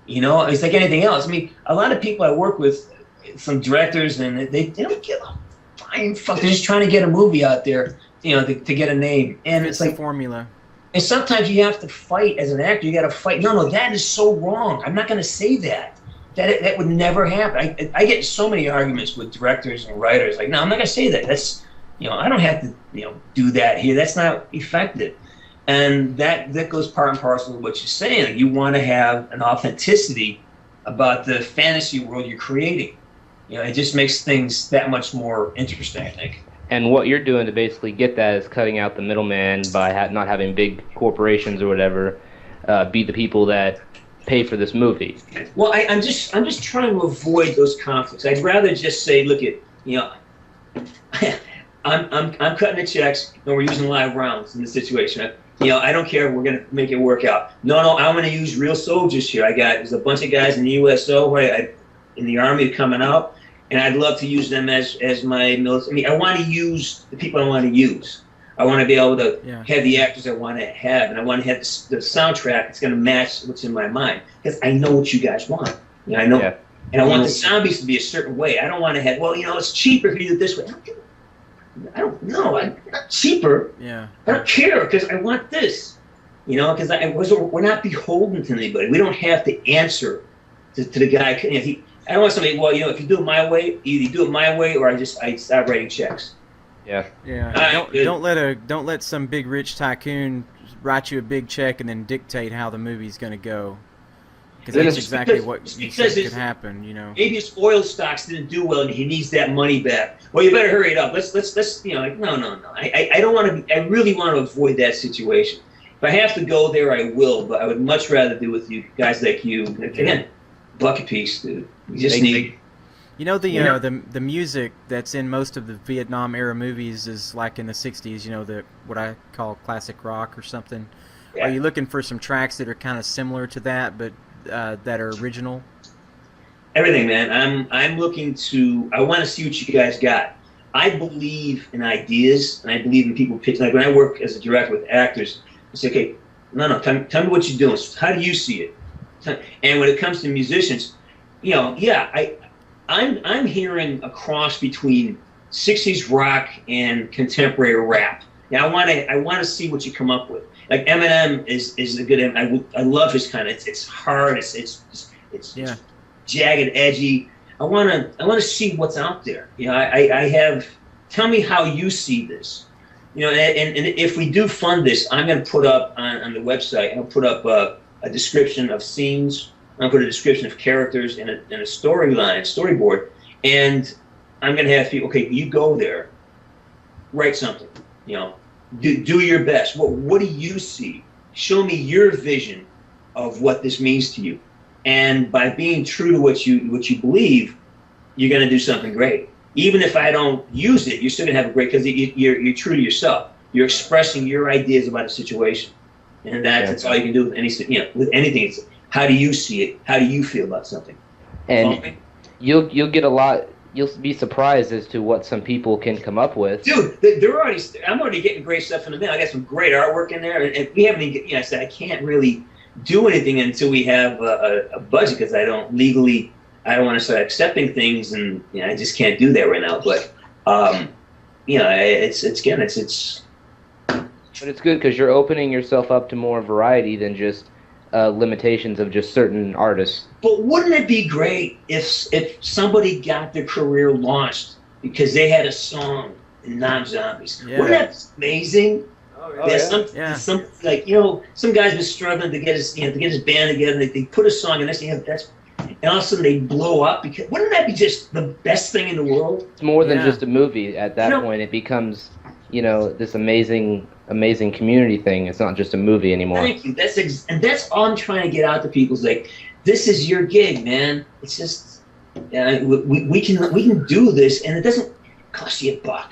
Speaker 3: You know, it's like anything else. I mean, a lot of people I work with, some directors, and they don't give a flying fuck. They're just trying to get a movie out there, you know, to get a name. And it's like
Speaker 4: the formula.
Speaker 3: And sometimes you have to fight as an actor. You got to fight. No, that is so wrong. I'm not going to say that. That would never happen. I get so many arguments with directors and writers. Like, no, I'm not going to say that. That's, you know, I don't have to, you know, do that here. That's not effective. And that goes part and parcel with what you're saying. Like, you want to have an authenticity about the fantasy world you're creating. You know, it just makes things that much more interesting, I think.
Speaker 2: And what you're doing to basically get that is cutting out the middleman by not having big corporations or whatever be the people that pay for this movie.
Speaker 3: Well, I'm just trying to avoid those conflicts. I'd rather just say, look at, you know, I'm cutting the checks and we're using live rounds in this situation. You know, I don't care. We're going to make it work out. No, I'm going to use real soldiers here. There's a bunch of guys in the USO in the Army coming out, and I'd love to use them as my military. I mean, I want to use the people I want to use. I want to be able to have the actors I want to have, and I want to have the soundtrack that's going to match what's in my mind, because I know what you guys want. You know, I know, and I want the zombies to be a certain way. I don't want to have, well, you know, it's cheaper if you do it this way. I don't know. I'm not cheaper.
Speaker 4: Yeah.
Speaker 3: I don't care because I want this. You know, because we're not beholden to anybody. We don't have to answer to the guy. You know, I don't want somebody. Well, you know, if you do it my way, either you do it my way or I stop writing checks.
Speaker 2: Yeah.
Speaker 4: Yeah. Don't let some big rich tycoon write you a big check and then dictate how the movie's going to go. Because that's exactly what you said could happen, you know.
Speaker 3: Maybe his oil stocks didn't do well and he needs that money back. Well, you better hurry it up. Let's you know, like, no. I don't want to. I really want to avoid that situation. If I have to go there, I will. But I would much rather do with you guys like you. Again, bucket piece, dude. You just need.
Speaker 4: You know, the music that's in most of the Vietnam era movies is like in the '60s. You know, what I call classic rock or something. Yeah. Are you looking for some tracks that are kind of similar to that, but that are original?
Speaker 3: Everything, man. I'm looking to. I want to see what you guys got. I believe in ideas, and I believe in people pitching. Like when I work as a director with actors, I say, okay, no, tell me what you're doing. How do you see it? And when it comes to musicians, I'm hearing a cross between 60s rock and contemporary rap. Now I want to see what you come up with. Like Eminem is a good. I love his kind of. It's hard. It's jagged, edgy. I want to see what's out there. I have. Tell me how you see this. And if we do fund this, I'm going to put up on the website. I'll put up a description of scenes. I'll put a description of characters and a storyboard, and I'm going to have people. Okay, you go there, write something. Do your best. What do you see? Show me your vision of what this means to you. And by being true to what you believe, you're going to do something great. Even if I don't use it, you're still going to have a great, because you're true to yourself. You're expressing your ideas about a situation, and that's all you can do with anything. It's how do you see it? How do you feel about something?
Speaker 2: And you'll get a lot. You'll be surprised as to what some people can come up with.
Speaker 3: Dude, I'm already getting great stuff in the mail. I got some great artwork in there, and we haven't even. I said I can't really do anything until we have a budget, because I don't want to start accepting things, and I just can't do that right now. But it's.
Speaker 2: But it's good because you're opening yourself up to more variety than just limitations of just certain artists.
Speaker 3: But wouldn't it be great if somebody got their career launched because they had a song in Nam Zombies? Yeah. Wouldn't that be amazing? Some guy's been struggling to get his band together. And they put a song, and and all of a sudden they blow up. Because wouldn't that be just the best thing in the world?
Speaker 2: It's more than just a movie. At that point, it becomes this amazing community thing. It's not just a movie anymore.
Speaker 3: Thank you. That's all I'm trying to get out to people. Is like, this is your gig, man. It's just we can do this, and it doesn't cost you $1.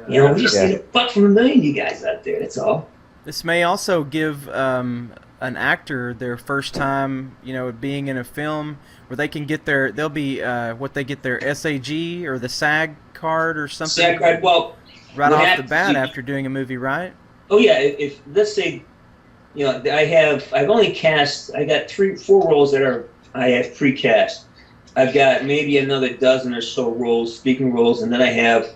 Speaker 3: We just need $1 from $1 million, you guys out there. That's all.
Speaker 4: This may also give an actor their first time, being in a film, where they can get their their SAG or the SAG card or something.
Speaker 3: SAG card. Well,
Speaker 4: right off the bat after doing a movie, right?
Speaker 3: Oh yeah. If let's say, I've only cast. I got 3-4 roles that I have pre-cast. I've got maybe another dozen or so roles, speaking roles, and then I have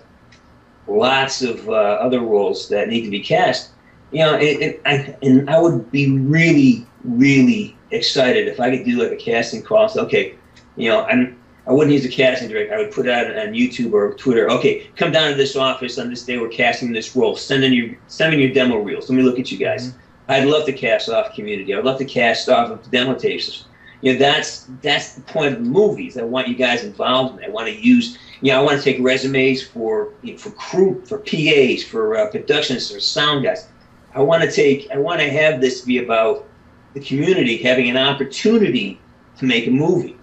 Speaker 3: lots of other roles that need to be cast. I would be really, really excited if I could do like a casting call. So, okay, I wouldn't use a casting director. I would put it out on YouTube or Twitter. Okay, come down to this office on this day. We're casting this role. Send in your demo reels. Let me look at you guys. Mm-hmm. I'd love to cast off Community. I'd love to cast off of demo tapes. That's the point of the movies. I want you guys involved in it. I want to use. I want to take resumes for crew, for PAs, for productions, for sound guys. I want to have this be about the community having an opportunity to make a movie.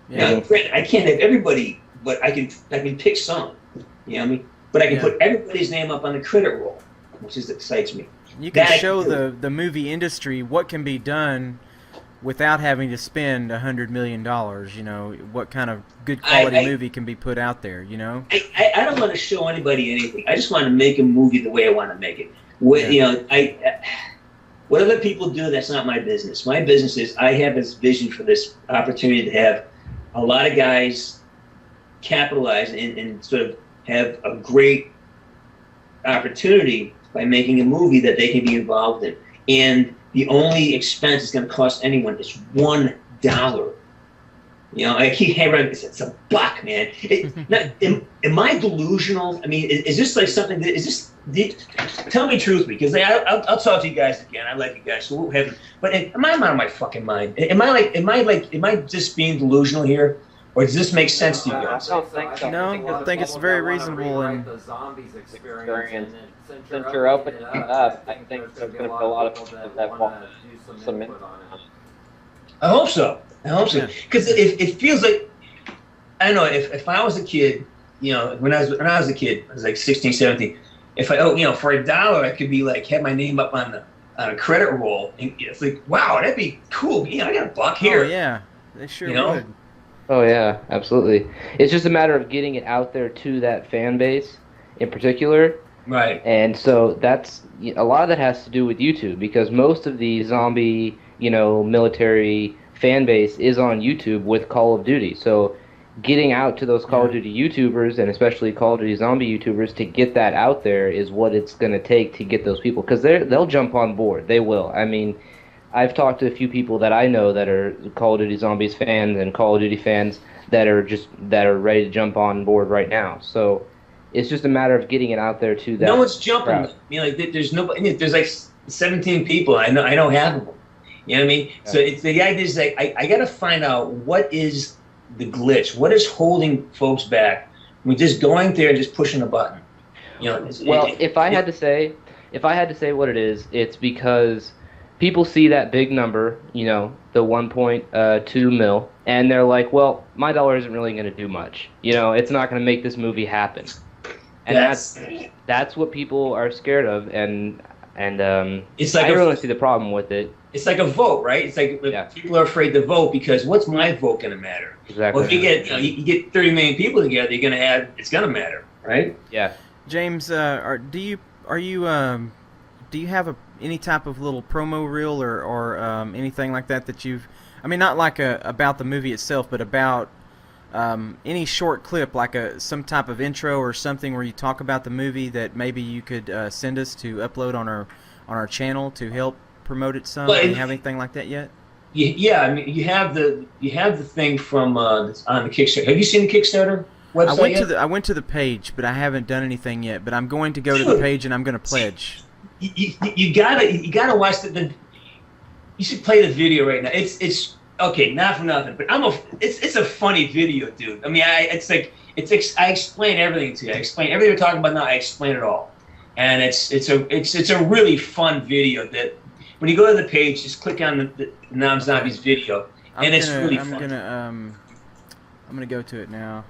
Speaker 3: Yeah. I can't have everybody, but I can pick some. But I can put everybody's name up on the credit roll, which excites me.
Speaker 4: You can show the movie industry what can be done without having to spend $100 million. What kind of good quality movie can be put out there.
Speaker 3: I don't want to show anybody anything. I just want to make a movie the way I want to make it. What other people do, that's not my business. My business is I have this vision for this opportunity to have a lot of guys capitalize and sort of have a great opportunity by making a movie that they can be involved in. And the only expense it's going to cost anyone is $1. I keep hammering this. It's $1, man. Am I delusional? I mean, is this like something that is this? Tell me truthfully, because I'll talk to you guys again. I like you guys, so we'll have. But am I out of my fucking mind? Am I just being delusional here, or does this make sense to you guys?
Speaker 5: I don't think so.
Speaker 4: No, I think it's very reasonable. And
Speaker 6: the zombies experience.
Speaker 5: Since you're opening it up, I think there's going to be a lot of people that want to do some input on it.
Speaker 3: I hope so. Because it feels like, I don't know, if I was a kid, when I was a kid, I was like 16, 17. If I for $1, I could be like have my name up on a credit roll. And it's like, wow, that'd be cool. I got $1 here.
Speaker 4: Oh yeah, they sure would.
Speaker 2: Oh yeah, absolutely. It's just a matter of getting it out there to that fan base in particular.
Speaker 3: Right.
Speaker 2: And so that's a lot of that has to do with YouTube, because most of the zombie, military fan base is on YouTube with Call of Duty. So getting out to those Call of Duty YouTubers, and especially Call of Duty zombie YouTubers, to get that out there is what it's going to take to get those people, because they'll jump on board. They will. I mean, I've talked to a few people that I know that are Call of Duty Zombies fans and Call of Duty fans that are ready to jump on board right now. So it's just a matter of getting it out there to that.
Speaker 3: No one's jumping.
Speaker 2: crowd.
Speaker 3: I mean, like there's nobody. There's like 17 people. I know half of them. You know what I mean?
Speaker 2: Yeah.
Speaker 3: So it's the idea is like I got to find out what is the glitch. What is holding folks back? We're just going there and just pushing a button. You know.
Speaker 2: If I had to say what it is, it's because people see that big number, you know, the 1.2 mil, and they're like, well, my dollar isn't really going to do much. You know, it's not going to make this movie happen. And that's what people are scared of, and
Speaker 3: it's like
Speaker 2: I don't really see the problem with it.
Speaker 3: It's like a vote, right? It's like people are afraid to vote because what's my vote going to matter?
Speaker 2: Exactly.
Speaker 3: Well, if you get 30 million people together, it's going to matter, right?
Speaker 2: Yeah.
Speaker 4: James, do you have any type of little promo reel or anything like that you've? I mean, not like about the movie itself, but about any short clip, like some type of intro or something where you talk about the movie that maybe you could send us to upload on our channel to help promote it some. Do you have anything like that yet?
Speaker 3: Yeah, I mean, you have the thing from on the Kickstarter. Have you seen the Kickstarter website?
Speaker 4: I went to the page, but I haven't done anything yet. But I'm going to go to the page and I'm going to pledge.
Speaker 3: You gotta watch the. You should play the video right now. It's okay, not for nothing, but it's a funny video, dude. I mean, I explain everything to you. I explain everything we're talking about now. I explain it all, and it's a really fun video that. When you go to the page, just click on the Nam Zombies video, and it's really fun.
Speaker 4: I'm gonna go to it now.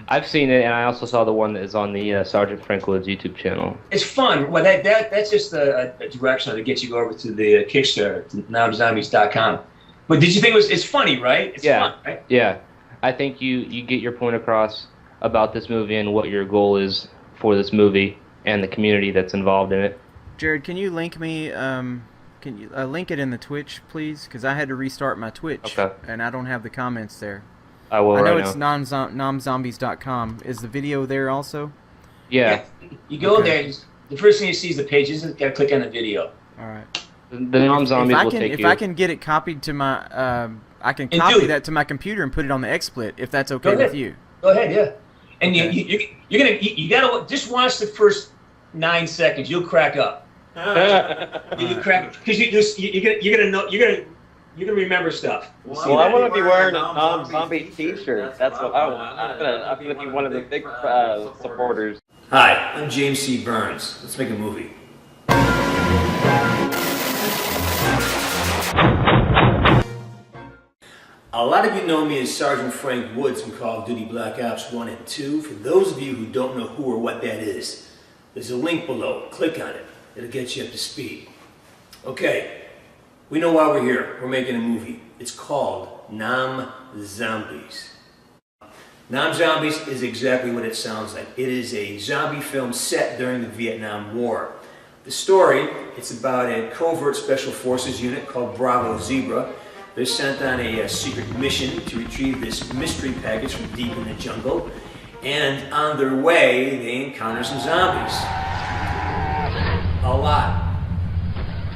Speaker 2: I've seen it, and I also saw the one that is on the SgtFrankWoods YouTube channel.
Speaker 3: It's fun. Well, that's just a direction to get you over to the Kickstarter, to NamZombies.com. But did you think it's funny, right? It's fun, right?
Speaker 2: Yeah. I think you get your point across about this movie and what your goal is for this movie and the community that's involved in it.
Speaker 4: Jared, can you link me? Can you link it in the Twitch, please? Because I had to restart my Twitch, and I don't have the comments there.
Speaker 2: I will.
Speaker 4: I know
Speaker 2: right
Speaker 4: it's
Speaker 2: now.
Speaker 4: namzombies.com. Is the video there also?
Speaker 2: Yeah.
Speaker 3: You go there. The first thing you see is the page. You just gotta click on the video.
Speaker 4: All right.
Speaker 2: The Nam Zombies will take you.
Speaker 4: If I can get it copied to my, I can copy that to my computer and put it on the XSplit. If that's okay with you.
Speaker 3: Go ahead, yeah. And you gotta just watch the first 9 seconds. You'll crack up. You crack because you're gonna remember stuff.
Speaker 5: Well, I want to be wearing a Nam Zombies T-shirt. That's what I want. I'm gonna be one of the big supporters.
Speaker 1: Hi, I'm James C. Burns. Let's make a movie. A lot of you know me as Sergeant Frank Woods from Call of Duty Black Ops 1 and 2. For those of you who don't know who or what that is, there's a link below. Click on it. It'll get you up to speed. Okay, we know why we're here. We're making a movie. It's called Nam Zombies. Nam Zombies is exactly what it sounds like. It is a zombie film set during the Vietnam War. The story, it's about a covert special forces unit called Bravo Zebra. They're sent on a secret mission to retrieve this mystery package from deep in the jungle. And on their way, they encounter some zombies. A lot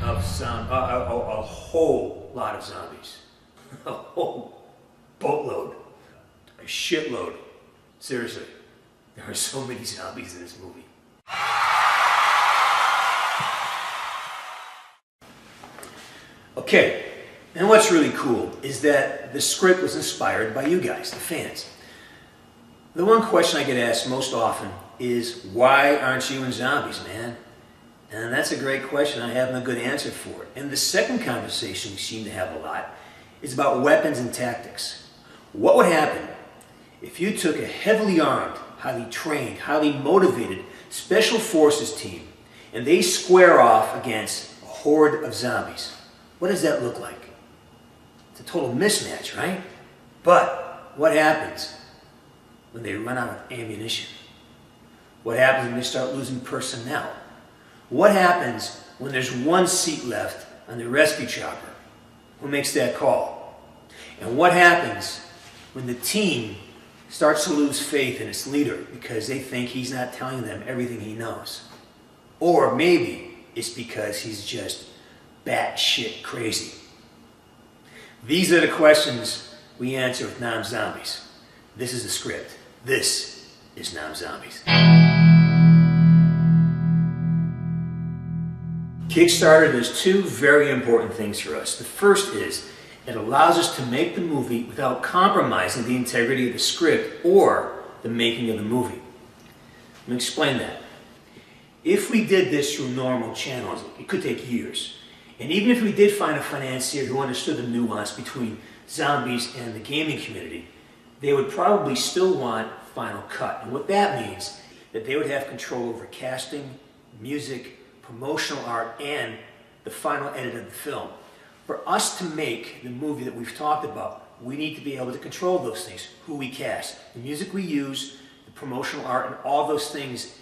Speaker 1: of a whole lot of zombies. A whole boatload. A shitload. Seriously, there are so many zombies in this movie. Okay, and what's really cool is that the script was inspired by you guys, the fans. The one question I get asked most often is, why aren't you in zombies, man? And that's a great question. I have no good answer for it. And the second conversation we seem to have a lot is about weapons and tactics. What would happen if you took a heavily armed, highly trained, highly motivated special forces team and they square off against a horde of zombies? What does that look like? It's a total mismatch, right? But what happens when they run out of ammunition? What happens when they start losing personnel? What happens when there's one seat left on the rescue chopper? Who makes that call? And what happens when the team starts to lose faith in its leader because they think he's not telling them everything he knows? Or maybe it's because he's just batshit crazy. These are the questions we answer with Nam Zombies. This is the script. This is Nam Zombies. Kickstarter does two very important things for us. The first is it allows us to make the movie without compromising the integrity of the script or the making of the movie. Let me explain that. If we did this through normal channels, it could take years. And even if we did find a financier who understood the nuance between zombies and the gaming community, they would probably still want final cut. And what that means, that they would have control over casting, music, promotional art, and the final edit of the film. For us to make the movie that we've talked about, we need to be able to control those things, who we cast, the music we use, the promotional art, and all those things.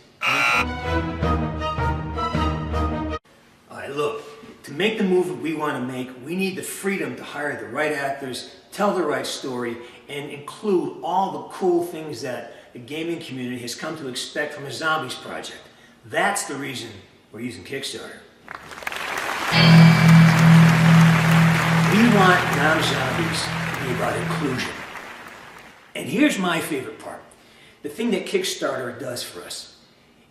Speaker 1: Alright, look, to make the movie we want to make, we need the freedom to hire the right actors, tell the right story, and include all the cool things that the gaming community has come to expect from a Zombies project. That's the reason we're using Kickstarter. We want Nam Zombies to be about inclusion. And here's my favorite part. The thing that Kickstarter does for us.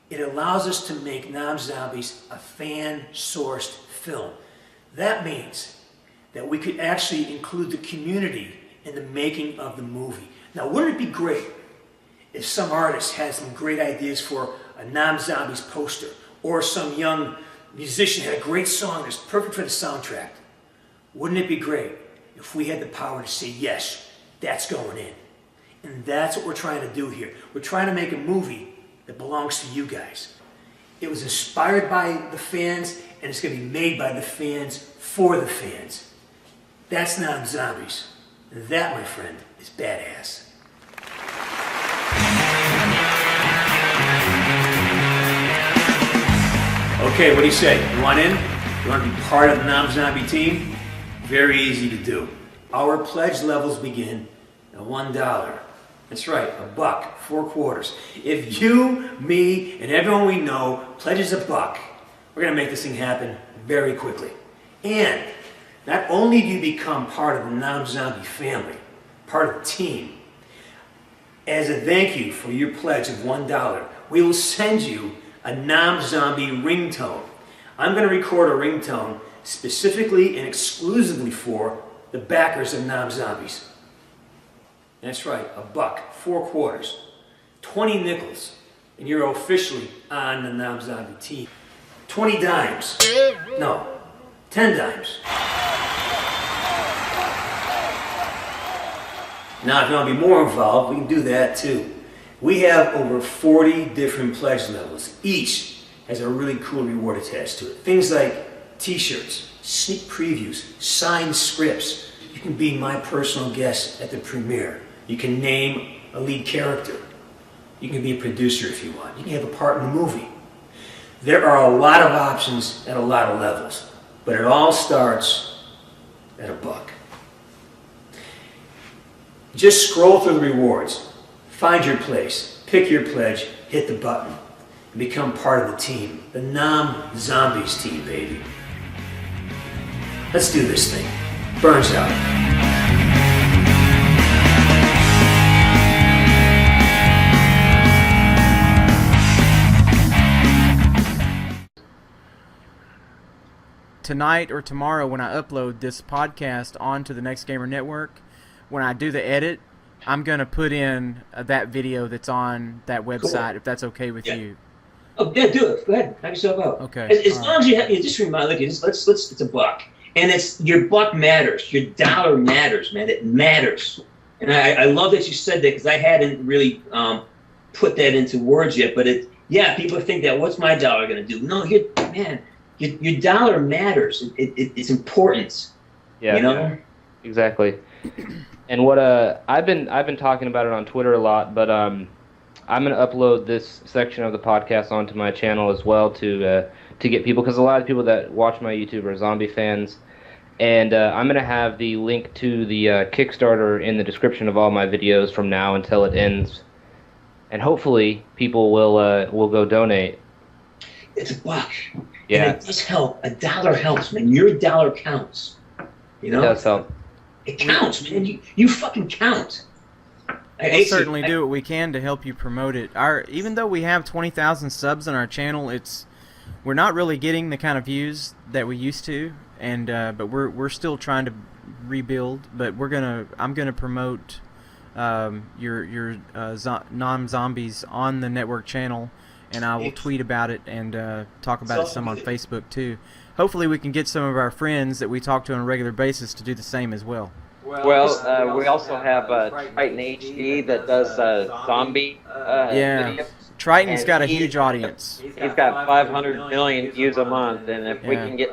Speaker 1: It allows us to make Nam Zombies a fan-sourced film. That means that we could actually include the community in the making of the movie. Now, wouldn't it be great if some artist had some great ideas for a Nam Zombies poster, or some young musician had a great song that's perfect for the soundtrack? Wouldn't it be great if we had the power to say, yes, that's going in? And that's what we're trying to do here. We're trying to make a movie that belongs to you guys. It was inspired by the fans, and it's going to be made by the fans for the fans. That's Nam Zombies. And that, my friend, is badass. Okay, what do you say? You want in? You want to be part of the Nam Zombie team? Very easy to do. Our pledge levels begin at $1. That's right, $1, 4 quarters. If you, me, and everyone we know pledges $1, we're going to make this thing happen very quickly. And not only do you become part of the Nam Zombie family, part of the team, as a thank you for your pledge of $1, we will send you a Nam Zombie ringtone. I'm going to record a ringtone specifically and exclusively for the backers of Nam Zombies. That's right, $1, 4 quarters, 20 nickels, and you're officially on the Nam Zombie team. 20 dimes. No, 10 dimes. Now, if you want to be more involved, we can do that too. We have over 40 different pledge levels. Each has a really cool reward attached to it. Things like t-shirts, sneak previews, signed scripts. You can be my personal guest at the premiere. You can name a lead character. You can be a producer if you want. You can have a part in the movie. There are a lot of options at a lot of levels, but it all starts at $1. Just scroll through the rewards, find your place, pick your pledge, hit the button, and become part of the team. The Nam Zombies team, baby. Let's do this thing. Burns out.
Speaker 4: Tonight or tomorrow, when I upload this podcast onto the Next Gamer Network, when I do the edit, I'm going to put in that video that's on that website, cool, if that's okay with you.
Speaker 3: Oh, yeah, do it. Go ahead. Knock yourself out.
Speaker 4: Okay.
Speaker 3: As long as you just remind, look, it's $1. And it's, your buck matters. Your dollar matters, man. It matters. And I love that you said that, because I hadn't really put that into words yet. But people think that, what's my dollar going to do? No, your dollar matters. It's important.
Speaker 2: Yeah.
Speaker 3: You know?
Speaker 2: Yeah, exactly. And what I've been talking about it on Twitter a lot, but I'm going to upload this section of the podcast onto my channel as well to get people, because a lot of people that watch my YouTube are zombie fans, And I'm going to have the link to the Kickstarter in the description of all my videos from now until it ends. And hopefully people will go donate.
Speaker 3: It's $1.
Speaker 2: Yeah.
Speaker 3: And it does help. $1 helps, man. Your dollar counts. You know?
Speaker 2: It does help.
Speaker 3: It counts, man. You fucking count.
Speaker 4: We'll certainly do what we can to help you promote it. Even though we have 20,000 subs on our channel, we're not really getting the kind of views that we used to, and but we're still trying to rebuild. But I'm gonna promote your Nam Zombies on the network channel, and I will tweet about it and talk about it some on Facebook too. Hopefully, we can get some of our friends that we talk to on a regular basis to do the same as well.
Speaker 5: Well, we also have Triton HD that does zombie videos.
Speaker 4: Triton's got a huge audience.
Speaker 5: He's got 500 million views a month, and if we can get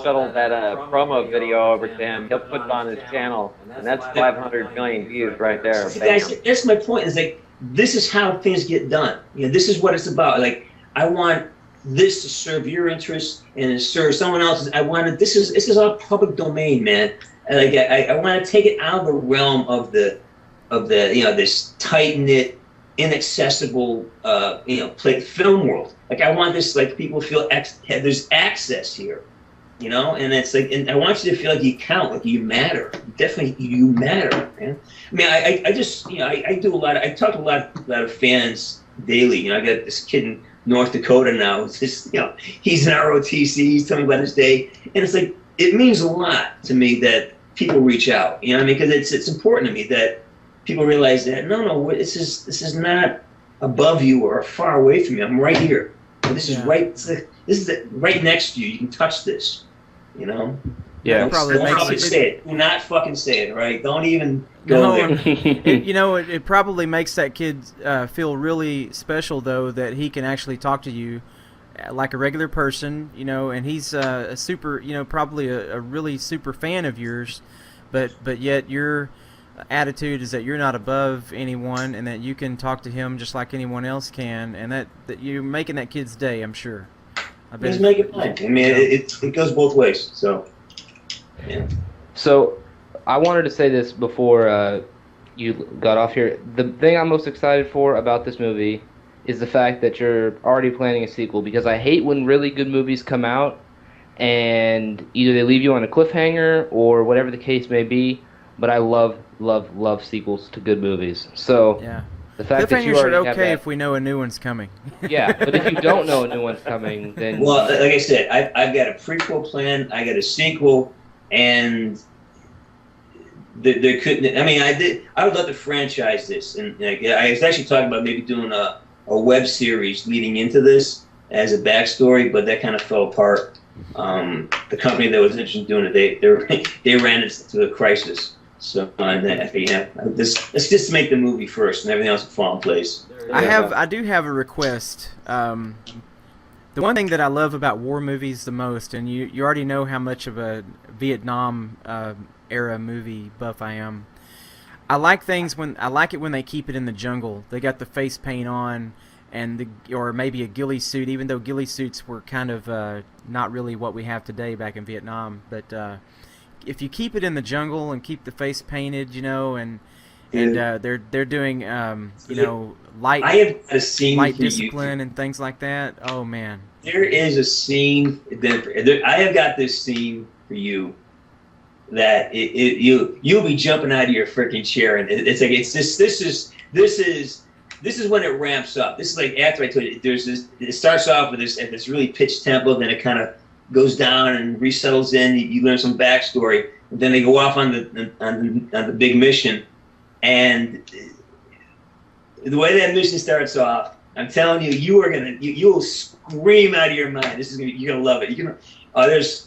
Speaker 5: settle that promo video over to him, he'll put it on his channel, and that's 500 million views right there.
Speaker 3: See, guys, that's my point. Is like this is how things get done. You know, this is what it's about. Like I want this to serve your interests and to serve someone else's. This is all public domain, man. Like I want to take it out of the realm of the this tight knit, inaccessible film world. Like I want this, like people feel there's access here, and it's like, and I want you to feel like you count, like you matter. Definitely you matter, man. I mean, I just I do a lot. I talk to a lot of fans daily. I got this kid in North Dakota now. It's just he's an ROTC. He's telling me about his day, and it's like it means a lot to me that people reach out. You know what I mean? Because it's important to me that people realize that no, this is not above you or far away from you. I'm right here. This is right. This is right next to you. You can touch this.
Speaker 2: Yeah.
Speaker 3: Do not fucking say it. Right? Don't even go there.
Speaker 4: It probably makes that kid feel really special though that he can actually talk to you like a regular person, and he's a super, probably a really super fan of yours, but yet your attitude is that you're not above anyone and that you can talk to him just like anyone else can, and that you're making that kid's day, I'm sure.
Speaker 3: He's making fun. I mean, it goes both ways. So, yeah.
Speaker 2: So, I wanted to say this before you got off here. The thing I'm most excited for about this movie is the fact that you're already planning a sequel, because I hate when really good movies come out and either they leave you on a cliffhanger or whatever the case may be, but I love sequels to good movies. So the fact that you already have that,
Speaker 4: if we know a new one's coming.
Speaker 2: Yeah, but if you don't know a new one's coming, then...
Speaker 3: Well, like I said, I've got a prequel plan, I got a sequel, and there couldn't... I mean, I would love to franchise this, and I was actually talking about maybe doing a web series leading into this as a backstory, but that kind of fell apart. The company that was interested in doing it, they ran into a crisis. So let's just make the movie first, and everything else will fall in place.
Speaker 4: I do have a request. The one thing that I love about war movies the most, and you already know how much of a Vietnam era movie buff I am. I like it when they keep it in the jungle. They got the face paint on, or maybe a ghillie suit, even though ghillie suits were kind of not really what we have today back in Vietnam. But if you keep it in the jungle and keep the face painted, and they're doing light discipline and things like that. Oh man,
Speaker 3: there is a scene. I have got this scene for you that you'll be jumping out of your freaking chair, and it's like this is when it ramps up. This is like after I told you, it starts off with this really pitched tempo, then it kind of goes down and resettles in. You learn some backstory, and then they go off on the big mission, and the way that mission starts off, I'm telling you, you'll scream out of your mind. You're gonna love it. There's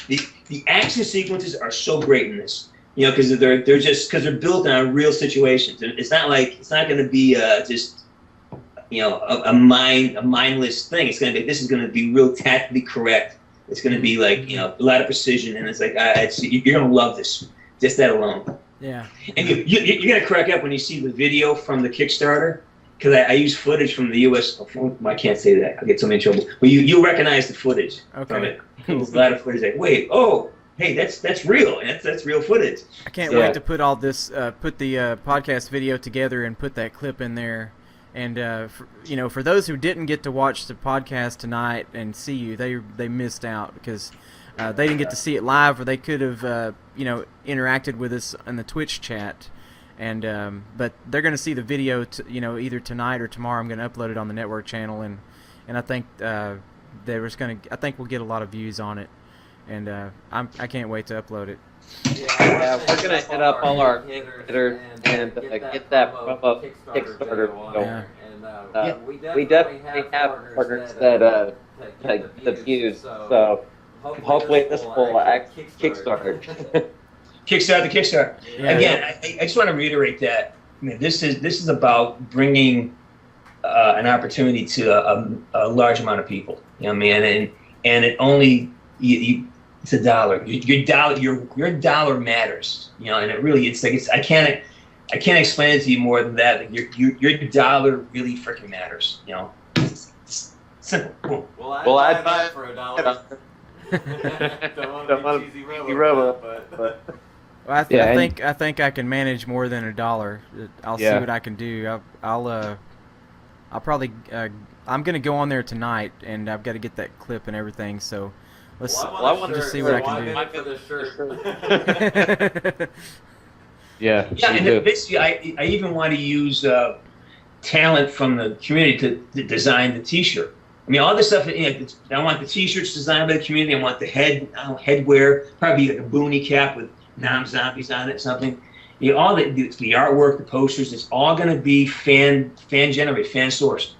Speaker 3: the action sequences are so great in this, because they're built on real situations. It's not going to be just a mindless thing. This is going to be real tactically correct. It's going to be like a lot of precision, and it's like you're going to love this, just that alone.
Speaker 4: Yeah.
Speaker 3: And you're going to crack up when you see the video from the Kickstarter, because I use footage from the U.S. I can't say that. I'll get somebody in trouble. But you'll recognize the footage from it. There's a lot of footage like, wait, hey, that's real. That's real footage.
Speaker 4: I can't
Speaker 2: Yeah.
Speaker 4: wait to put all this, put the podcast video together and put that clip in there. And for those who didn't get to watch the podcast tonight and see you, they missed out because they didn't get to see it live, or they could have interacted with us in the Twitch chat. And but they're going to see the video, either tonight or tomorrow. I'm going to upload it on the network channel, and I think I think we'll get a lot of views on it, and I can't wait to upload it.
Speaker 5: Yeah, we're gonna hit up all our hitters and get that promo Kickstarter going.
Speaker 4: Yeah.
Speaker 5: We definitely have partners that take the views, so hopefully this will act Kickstarter.
Speaker 3: Kickstarter.
Speaker 4: Yeah.
Speaker 3: Again, I just want to reiterate that. I mean, this is about bringing an opportunity to a large amount of people. You know what I mean? And it only it's $1. Your dollar matters. You know, and it really I can't explain it to you more than that. Your dollar really freaking matters. You know, it's simple. Boom.
Speaker 6: Well, I'd buy it for $1. Don't want to be cheesy robot, but
Speaker 4: Well,
Speaker 2: Yeah,
Speaker 4: I think I can manage more than $1. I'll see
Speaker 2: Yeah.
Speaker 4: what I can do. I'll probably I'm gonna go on there tonight, and I've got to get that clip and everything. So let's
Speaker 6: I want
Speaker 4: just see what I can do.
Speaker 6: for this shirt.
Speaker 2: Yeah,
Speaker 3: Yeah,
Speaker 2: me
Speaker 3: and
Speaker 2: too.
Speaker 3: basically, I even want to use talent from the community to design the T-shirt. I mean, all this stuff. I want the T-shirts designed by the community. I want the headwear, probably like a boonie cap with Nam Zombies on it, something. All the artwork, the posters. It's all going to be fan generated, fan sourced.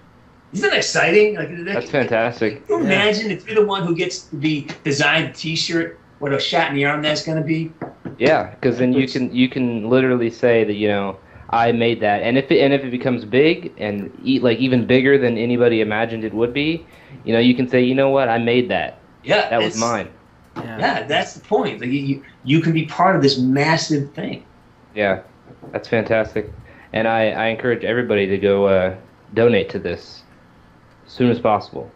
Speaker 3: Isn't that exciting?
Speaker 2: That's fantastic.
Speaker 3: Can you imagine if you're the one who gets to be designed the T-shirt? What a shot in the arm that's going to be.
Speaker 2: Yeah, because then you can literally say that I made that, and if it becomes big and even bigger than anybody imagined it would be, you can say, you know what, I made that.
Speaker 3: Yeah,
Speaker 2: That was mine.
Speaker 3: Yeah, that's the point. Like you can be part of this massive thing.
Speaker 2: Yeah, that's fantastic, and I encourage everybody to go donate to this as soon as possible.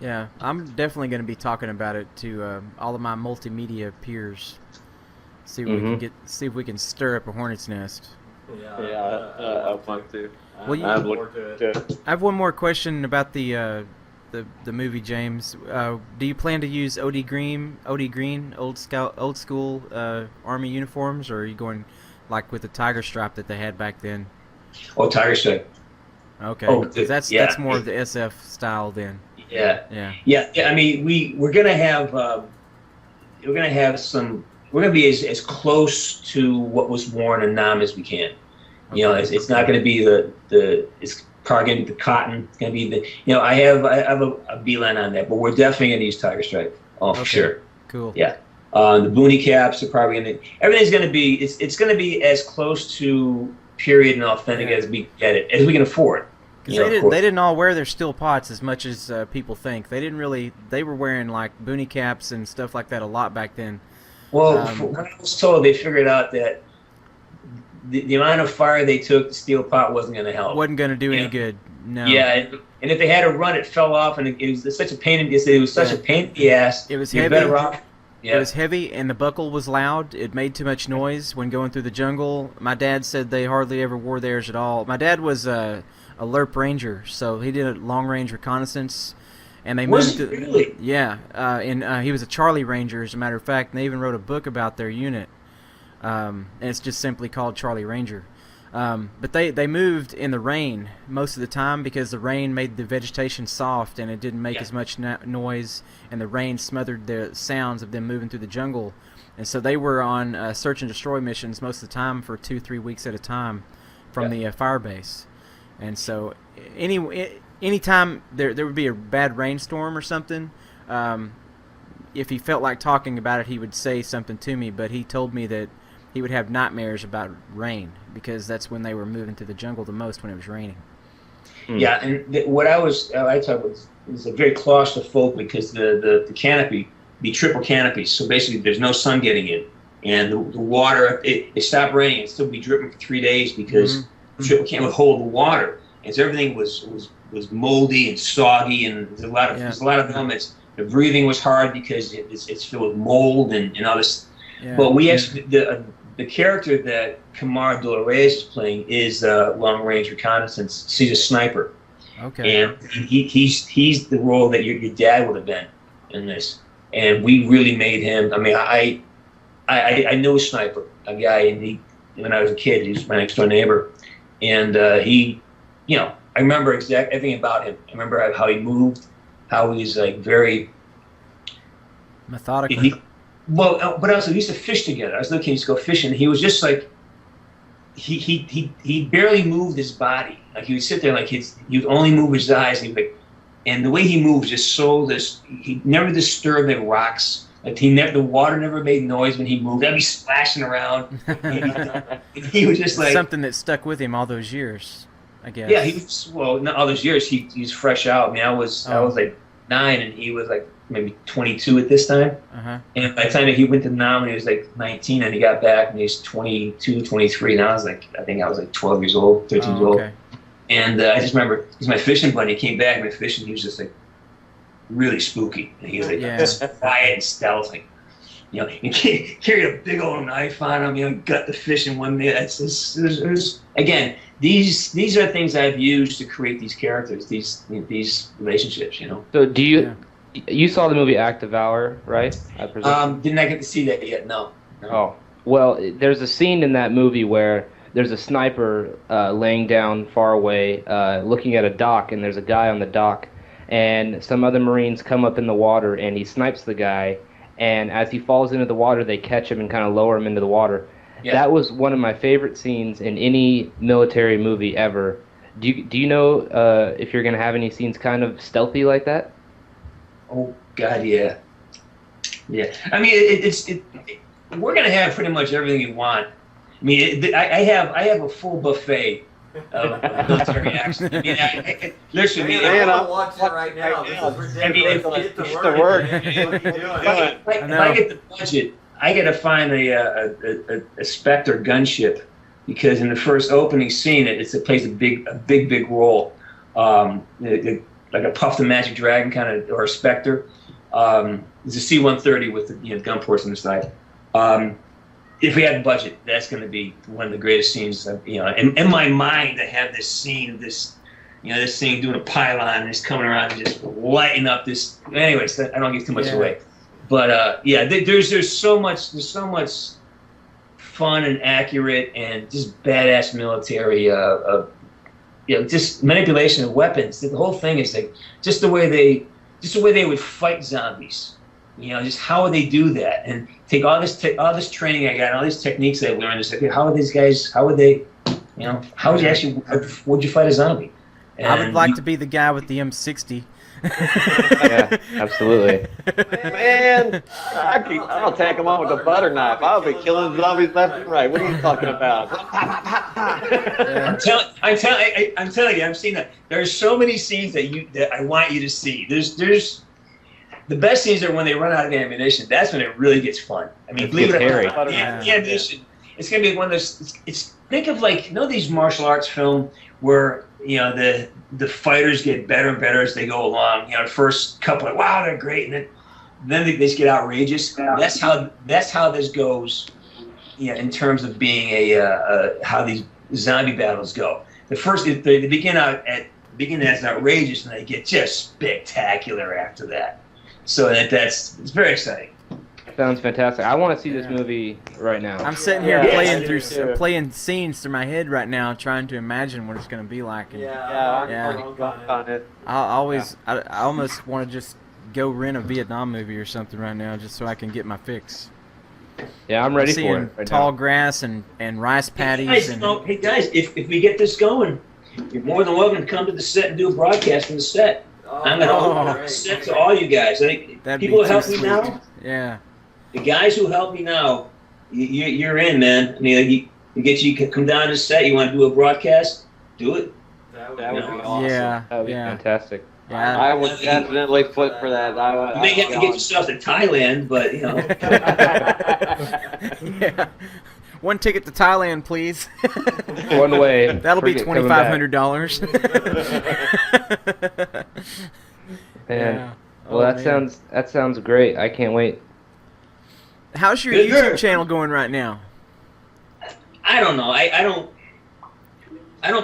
Speaker 4: Yeah, I'm definitely going to be talking about it to all of my multimedia peers. See what we can see if we can stir up a hornet's nest.
Speaker 5: I want to.
Speaker 4: Well, you-
Speaker 5: I'm looking to.
Speaker 4: I have one more question about the movie, James. Do you plan to use OD Green, old school Army uniforms, or are you going like with the tiger stripe that they had back then?
Speaker 3: Oh, Tiger Stripe.
Speaker 4: Okay,
Speaker 3: Oh,
Speaker 4: 'cause that's more of the SF style then.
Speaker 3: Yeah.
Speaker 4: Yeah.
Speaker 3: I mean, we're gonna have We're gonna be as close to what was worn in Nam as we can. It's not gonna be it's probably gonna be the cotton. It's gonna be I have a beeline on that, but we're definitely gonna use Tiger Stripe. Oh, for sure.
Speaker 4: Cool.
Speaker 3: Yeah. The boonie caps are probably gonna. Everything's gonna be. It's gonna be as close to period and authentic as we get it, as we can afford.
Speaker 4: Because they didn't all wear their steel pots as much as people think. They didn't really. They were wearing like boonie caps and stuff like that a lot back then.
Speaker 3: Well, from what I was told, they figured out that the amount of fire they took, the steel pot wasn't going to help.
Speaker 4: Wasn't going to do any good. No.
Speaker 3: Yeah, and if they had to run, it fell off, and it was such a pain. It was such a pain in the ass.
Speaker 4: It was
Speaker 3: You're
Speaker 4: heavy.
Speaker 3: better off. Yeah.
Speaker 4: It was heavy, and the buckle was loud. It made too much noise when going through the jungle. My dad said they hardly ever wore theirs at all. My dad was a LERP ranger, so he did a long-range reconnaissance. And they
Speaker 3: Was
Speaker 4: moved
Speaker 3: he
Speaker 4: to,
Speaker 3: really?
Speaker 4: Yeah, and he was a Charlie Ranger, as a matter of fact. And they even wrote a book about their unit, and it's just simply called Charlie Ranger. But they moved in the rain most of the time because the rain made the vegetation soft and it didn't make as much noise, and the rain smothered the sounds of them moving through the jungle. And so they were on search and destroy missions most of the time for 2-3 weeks at a time from the fire base. And so anytime there would be a bad rainstorm or something, if he felt like talking about it, he would say something to me. But he told me that he would have nightmares about rain because that's when they were moving through the jungle the most, when it was raining.
Speaker 3: Yeah, and what I thought was a very claustrophobic because the canopy be triple canopies, so basically there's no sun getting in, and the water it stopped raining and still be dripping for 3 days because the triple canopy would hold the water, and so everything was moldy and soggy, and there's a lot of elements The breathing was hard because it's filled with mold and all this.
Speaker 4: Yeah.
Speaker 3: But we actually the character that Kamar Dolores is playing is long range reconnaissance. He's a sniper.
Speaker 4: Okay.
Speaker 3: And he's the role that your dad would have been in this. And we really made him. I mean, I knew a sniper, a guy, and when I was a kid, he was my next door neighbor, and I remember everything about him. I remember how he moved, how he's like very
Speaker 4: methodical.
Speaker 3: But also we used to fish together. I was looking, he used to go fishing. He was just like he barely moved his body. Like he would sit there, like he would only move his eyes, and the way he moved just he never disturbed the rocks. Like the water never made noise when he moved. I'd be splashing around. He was just like
Speaker 4: something that stuck with him all those years, I guess.
Speaker 3: Yeah, not all those years. He's fresh out. I mean, I was like 9, and he was like maybe 22 at this time.
Speaker 4: Uh-huh.
Speaker 3: And by the time that he went to Nam, he was like 19, and he got back, and he's 22, 23. And I think I was like 12 years old, 13 years old. And I just remember, he's my fishing buddy. He came back, and fishing, he was just like really spooky. And he was like just quiet and stealth, like, he carried a big old knife on him, gut the fish in 1 minute. It was, again, these are things I've used to create these characters, these relationships,
Speaker 2: So do you, you saw the movie Act of Valor, right? I presume.
Speaker 3: Didn't I get to see that yet? No.
Speaker 2: Oh, well, there's a scene in that movie where there's a sniper laying down far away, looking at a dock, and there's a guy on the dock, and some other Marines come up in the water, and he snipes the guy, and as he falls into the water, they catch him and kind of lower him into the water. Yeah. That was one of my favorite scenes in any military movie ever. Do you know if you're going to have any scenes kind of stealthy like that?
Speaker 3: Oh, God, yeah. Yeah. I mean, we're going to have pretty much everything you want. I mean, I have a full buffet of military action. I mean, literally,
Speaker 6: I'm watching right now. This is ridiculous. Get to work.
Speaker 3: If I get the budget, I got to find a Spectre gunship, because in the first opening scene, it plays a big role, like a Puff the Magic Dragon kind of, or a Spectre. It's a C-130 with the gun ports on the side. If we had budget, that's going to be one of the greatest scenes. In my mind, I have this scene of this thing doing a pylon and it's coming around and just lighting up this. Anyways, I don't give too much away. But there's so much fun and accurate and just badass military. Just manipulation of weapons. The whole thing is like just the way they would fight zombies. Just how would they do that, and take all this training I got, all these techniques I learned. It's like, how would these guys? How would they? How would you actually? Would you fight a zombie? And
Speaker 4: I would like to be the guy with the M60.
Speaker 2: Yeah, absolutely.
Speaker 5: Man, I'll take him on with a butter knife. I'll be killing zombies left and right. What are you talking about?
Speaker 3: I'm telling you, I've seen that. There's so many scenes that I want you to see. There's the best scenes are when they run out of ammunition. That's when it really gets fun. I mean, believe it or not, the ammunition. It's gonna be one of those. Think of these martial arts film where the fighters get better and better as they go along. The first couple, wow, they're great, and then they just get outrageous. That's how this goes. In terms of being how these zombie battles go. They begin as outrageous, and they get just spectacular after that. So it's very exciting.
Speaker 2: Sounds fantastic. I want to see this movie right now.
Speaker 4: I'm sitting here playing scenes through my head right now, trying to imagine what it's going to be like. And
Speaker 5: on it.
Speaker 4: I almost want to just go rent a Vietnam movie or something right now, just so I can get my fix.
Speaker 2: Yeah, I'm ready for it. Right
Speaker 4: tall
Speaker 2: now.
Speaker 4: grass and rice paddies.
Speaker 3: Hey guys, if we get this going, you're more than welcome to come to the set and do a broadcast from the set. I'm going to open the set to all you guys. I think people who help me now.
Speaker 4: Yeah.
Speaker 3: The guys who help me now, you're in, man. I mean, you come down to the set. You want to do a broadcast? Do it.
Speaker 5: That would be awesome.
Speaker 4: Yeah.
Speaker 2: That would be fantastic.
Speaker 4: Yeah.
Speaker 5: I would definitely flip for that.
Speaker 3: You may have to get yourself to Thailand, but
Speaker 4: Yeah. One ticket to Thailand, please.
Speaker 2: One way.
Speaker 4: That'll be $2,500.
Speaker 2: Man, Well, that sounds great. I can't wait.
Speaker 4: How's your
Speaker 3: Good.
Speaker 4: YouTube channel going right now?
Speaker 3: I don't know. I don't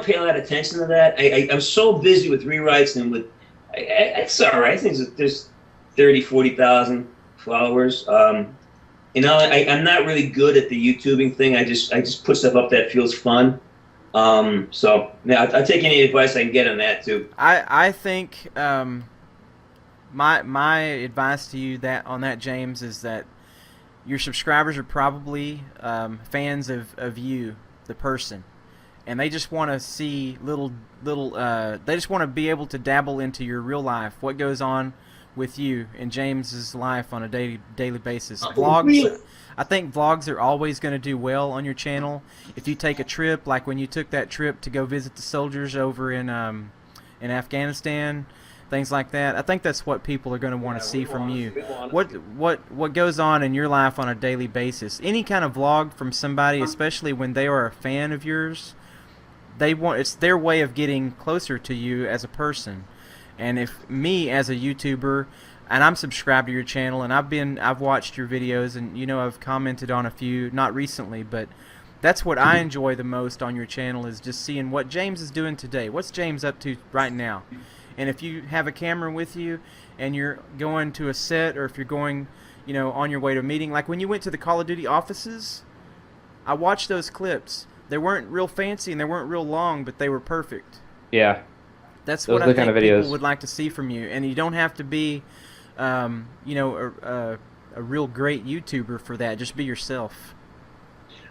Speaker 3: pay a lot of attention to that. I'm so busy with rewrites and with. It's all right. I think there's 40,000 followers. You know, I'm not really good at the YouTubing thing. I just put stuff up that feels fun. So yeah, I'll take any advice I can get on that too.
Speaker 4: I think my advice to you on that, James, is that your subscribers are probably fans of you, the person, and they just want to see little. They just want to be able to dabble into your real life, what goes on with you and James's life on a daily basis. Vlogs. I think vlogs are always going to do well on your channel. If you take a trip, like when you took that trip to go visit the soldiers over in Afghanistan, things like that, I think that's what people are going to want to see from you. What goes on in your life on a daily basis? Any kind of vlog from somebody, especially when they are a fan of yours, it's their way of getting closer to you as a person. And if me as a YouTuber, and I'm subscribed to your channel, and I've watched your videos, and you know I've commented on a few, not recently, but that's what I enjoy the most on your channel, is just seeing what James is doing today. What's James up to right now? And if you have a camera with you and you're going to a set, or if you're going, you know, on your way to a meeting, like when you went to the Call of Duty offices, I watched those clips. They weren't real fancy and they weren't real long, but they were perfect.
Speaker 2: Yeah.
Speaker 4: That's
Speaker 2: Those
Speaker 4: what I
Speaker 2: are the
Speaker 4: think
Speaker 2: kind of videos
Speaker 4: people would like to see from you. And you don't have to be, you know, a real great YouTuber for that. Just be yourself.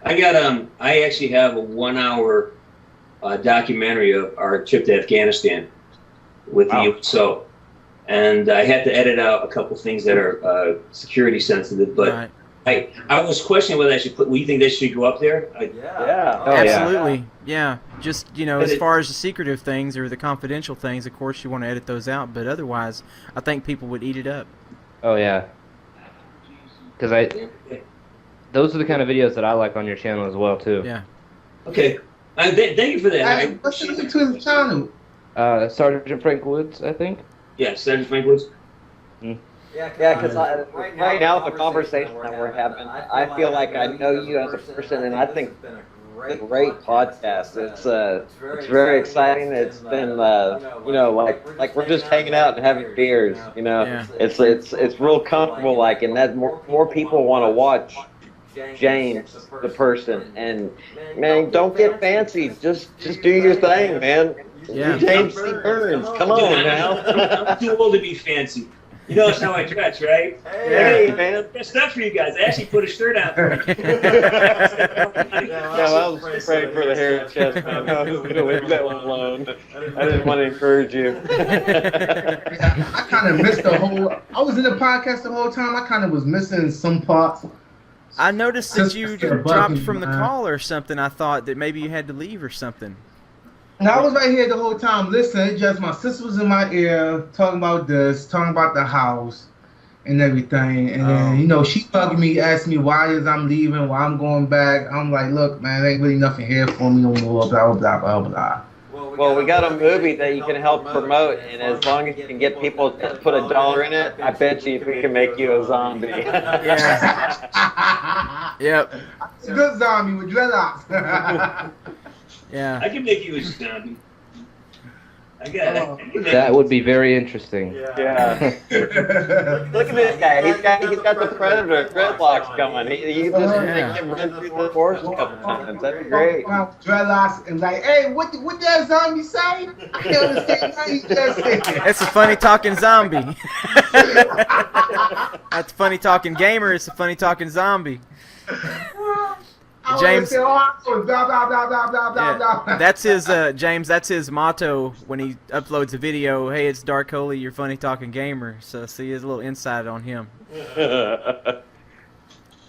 Speaker 3: I actually have a 1-hour documentary of our trip to Afghanistan with the USO, and I had to edit out a couple things that are security sensitive. But
Speaker 4: Right.
Speaker 3: I was questioning whether I should put. Well, you think they should go up there?
Speaker 5: Yeah.
Speaker 2: Oh, yeah.
Speaker 4: Absolutely. Yeah. Just, you know, as
Speaker 3: But
Speaker 4: far as the secretive things or the confidential things, of course you want to edit those out. But otherwise, I think people would eat it up.
Speaker 2: Oh yeah. Because those are the kind of videos that I like on your channel as well too.
Speaker 4: Yeah.
Speaker 3: Okay. Thank you for that.
Speaker 7: Hey, what's the name to his channel?
Speaker 2: Sergeant Frank Woods, I think.
Speaker 3: Yeah, Sergeant FrankWoods.
Speaker 5: Yeah, because right now the conversation that we're having, I feel like I know you as a person, and I think it's a great podcast. It's very exciting. It's been you know, like we're just hanging out and having beers. You know,
Speaker 4: Yeah.
Speaker 5: it's real comfortable. Like, and that more people want to watch James, the person. And man, don't get fancy. Just do your thing, man.
Speaker 4: Yeah.
Speaker 5: James C. Burns, come on now.
Speaker 3: I'm too old to be fancy. You know that's how I dress, right?
Speaker 5: Hey, man.
Speaker 3: That's not for you guys. I actually put a shirt on for you.
Speaker 5: No, I was afraid for the hair and chest. Man. I was going to leave that one alone. I didn't want to encourage you.
Speaker 7: I kind of missed the whole. I was in the podcast the whole time. I kind of was missing some parts.
Speaker 4: I noticed that you
Speaker 7: Just bugging
Speaker 4: dropped
Speaker 7: me,
Speaker 4: from the
Speaker 7: man.
Speaker 4: call or something. I thought that maybe you had to leave or something.
Speaker 7: And I was right here the whole time listening. Just my sister was in my ear talking about this, talking about the house and everything. And then, you know, she bugged me, asked me why I'm leaving, why I'm going back. I'm like, look, man, there ain't really nothing here for me no more, blah, blah, blah, blah, blah.
Speaker 5: Well, we got a movie that you can help promote, and as long as you can get people to put $1 in it, I bet you we can make you a zombie.
Speaker 4: Yeah. Yep.
Speaker 7: It's a good zombie with dreadlocks.
Speaker 4: Yeah.
Speaker 3: I can make you a zombie. I can make
Speaker 2: That would be very interesting.
Speaker 5: Yeah. Look at this guy. He's got the Predator dreadlocks coming. You just make him run through the forest a couple times. That'd be great.
Speaker 7: Dreadlocks and like, hey, what that zombie say? I can't understand what he just said.
Speaker 4: It's a funny talking zombie. That's funny talking gamer. It's a funny talking zombie. James,
Speaker 7: Say, blah, blah, blah, blah, blah, blah, blah.
Speaker 4: that's his James. That's his motto when he uploads a video. Hey, it's Dark Holy, your funny talking gamer. So see, his little insight on him.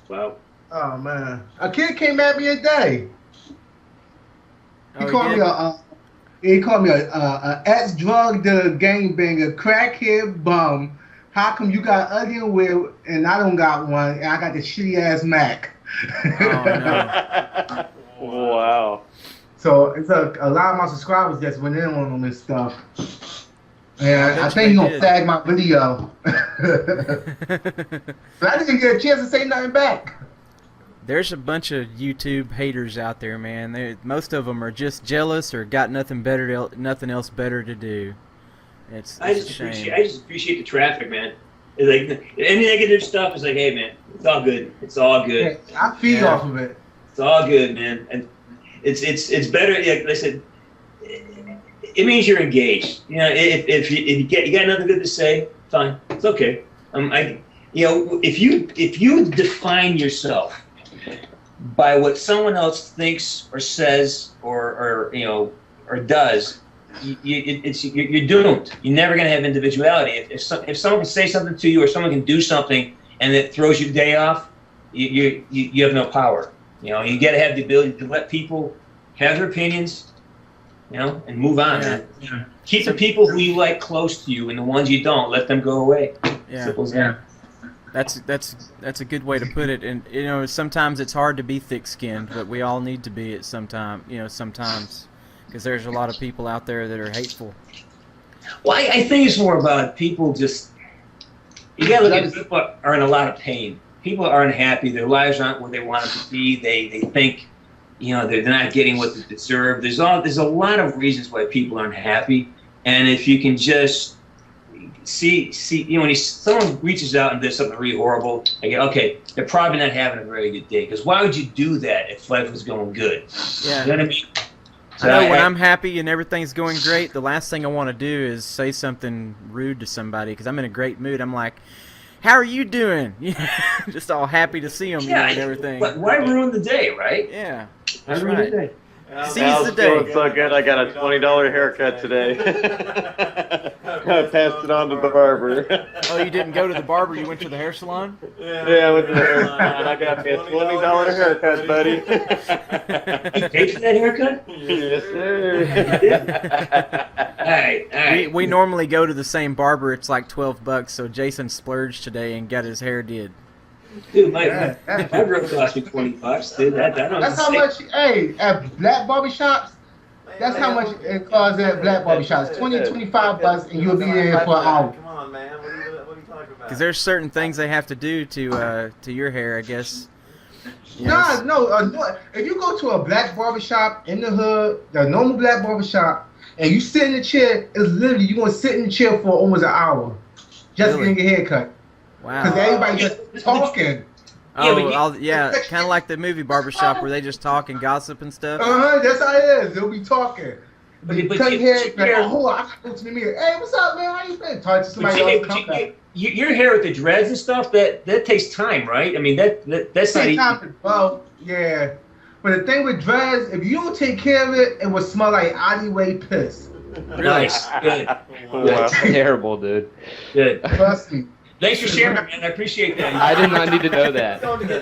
Speaker 3: Wow.
Speaker 7: Oh man, a kid came at me today. He called me a ex-drug dealer, gangbanger, crackhead bum. How come you got onion whip and I don't got one? And I got the shitty ass Mac.
Speaker 4: Oh, no.
Speaker 5: Wow.
Speaker 7: So it's a lot of my subscribers just went in on this stuff. Yeah, I
Speaker 4: bet
Speaker 7: think
Speaker 4: you
Speaker 7: he's
Speaker 4: they
Speaker 7: gonna
Speaker 4: did.
Speaker 7: flag my video. But I didn't get a chance to say nothing back.
Speaker 4: There's a bunch of YouTube haters out there, man. Most of them are just jealous or got nothing else better to do. It's
Speaker 3: I
Speaker 4: a
Speaker 3: just
Speaker 4: shame.
Speaker 3: appreciate the traffic, man. It's like any negative stuff is like, hey, man, it's all good. It's all good.
Speaker 7: I feed off of it.
Speaker 3: It's all good, man. And it's better. Like I said, it means you're engaged. You know, if you got nothing good to say, fine, it's okay. If you define yourself by what someone else thinks or says or does, you're doomed. You're never going to have individuality. If someone can say something to you or someone can do something and it throws your day off, you have no power. You know, you got to have the ability to let people have their opinions, you know, and move on.
Speaker 4: Yeah.
Speaker 3: Man. Keep the people who you like close to you, and the ones you don't, let them go away.
Speaker 4: Yeah.
Speaker 3: Simple as that.
Speaker 4: That's a good way to put it. And you know, sometimes it's hard to be thick-skinned, but we all need to be it sometimes. You know, sometimes because there's a lot of people out there that are hateful.
Speaker 3: Well, I think it's more about people just. You got to look at people are in a lot of pain. People are unhappy. Their lives aren't where they want them to be. They think, you know, they're not getting what they deserve. There's a lot of reasons why people aren't happy. And if you can just see, you know, when someone reaches out and does something really horrible, I go, okay, they're probably not having a very good day. Because why would you do that if life was going good?
Speaker 4: Yeah.
Speaker 3: You know what I mean?
Speaker 4: I know when I'm happy and everything's going great, the last thing I want to do is say something rude to somebody because I'm in a great mood. I'm like, how are you doing? Just all happy to see them,
Speaker 3: Yeah,
Speaker 4: and everything.
Speaker 3: But why ruin the day, right?
Speaker 4: Yeah,
Speaker 3: Why
Speaker 4: that's
Speaker 3: ruin
Speaker 4: right.
Speaker 3: the day?
Speaker 4: Seize the day.
Speaker 5: Feeling so good, I got a $20 haircut today. I passed it on to the barber.
Speaker 4: Oh, you didn't go to the barber, you went to the hair salon?
Speaker 5: Yeah, I went to the hair salon. I got me a $20 haircut, buddy.
Speaker 3: You paid for that haircut?
Speaker 5: Yes, sir.
Speaker 3: All right.
Speaker 4: We normally go to the same barber. It's like $12, so Jason splurged today and got his hair did.
Speaker 3: Dude, my girl cost me $20, dude.
Speaker 7: That's how much. Hey, at black barbershops, that's how much it costs at black barbershops. $20-$25, and you'll be there for an hour.
Speaker 6: Come on, man. What are you talking about?
Speaker 4: Because there's certain things they have to do to your hair, I guess. You know,
Speaker 7: Nah, no. If you go to a black barbershop in the hood, the normal black barbershop, and you sit in the chair, it's literally you're gonna sit in the chair for almost an hour just
Speaker 4: Really?
Speaker 7: getting your hair cut. Because
Speaker 4: Wow.
Speaker 7: everybody just talking.
Speaker 4: Yeah, kind of like the movie Barbershop where they just talk and gossip and stuff.
Speaker 7: That's how it is. They'll be talking.
Speaker 3: But
Speaker 7: Cut your hair,
Speaker 3: your
Speaker 7: like,
Speaker 3: hair-
Speaker 7: oh, I go to the mirror. Hey, what's up, man? How you been? Talk to
Speaker 3: But
Speaker 7: somebody else. Come back.
Speaker 3: your hair with the dreads and stuff, that takes time, right? I mean, that's not
Speaker 7: Take
Speaker 3: easy.
Speaker 7: time. Well, yeah. But the thing with dreads, if you don't take care of it, it will smell like alleyway piss.
Speaker 3: Nice. Good.
Speaker 5: Wow.
Speaker 2: That's terrible, dude.
Speaker 3: Good.
Speaker 7: Trust me.
Speaker 3: Thanks for sharing, man. I appreciate that.
Speaker 2: I did not need to know that.
Speaker 7: Don't be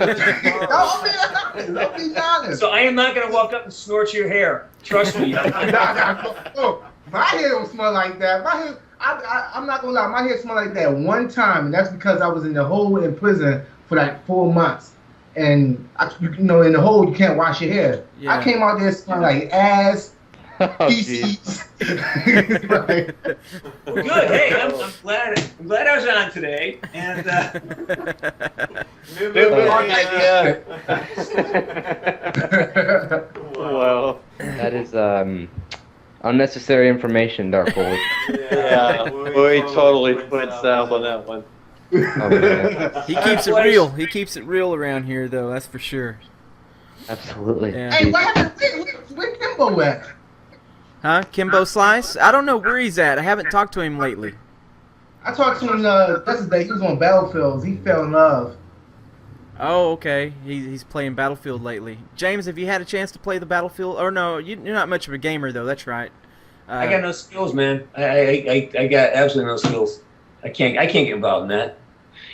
Speaker 7: honest.
Speaker 3: So I am not going to walk up and snort your hair. Trust me.
Speaker 7: Oh, my hair don't smell like that. My hair, I'm not gonna lie, my hair smelled like that one time, and that's because I was in the hole in prison for like 4 months. And in the hole you can't wash your hair.
Speaker 4: Yeah.
Speaker 7: I came out there smelling like ass,
Speaker 2: Oh, jeez.
Speaker 7: PCs. Right.
Speaker 3: Well, good. Hey, I'm glad I was on today. And
Speaker 5: Well,
Speaker 2: That is unnecessary information, Dark Horse.
Speaker 5: yeah, we totally went south on that one.
Speaker 2: Oh, man.
Speaker 4: He keeps it real. He keeps it real around here, though. That's for sure.
Speaker 2: Absolutely.
Speaker 4: Yeah.
Speaker 7: Hey, what happened? Where Kimbo at?
Speaker 4: Huh? Kimbo Slice? I don't know where he's at. I haven't talked to him lately.
Speaker 7: I talked to him yesterday. He was on Battlefields. He fell in love.
Speaker 4: Oh, okay. He's playing Battlefield lately. James, have you had a chance to play the Battlefield? Or no, you're not much of a gamer, though. That's right.
Speaker 3: I got no skills, man. I got absolutely no skills. I can't get involved in that.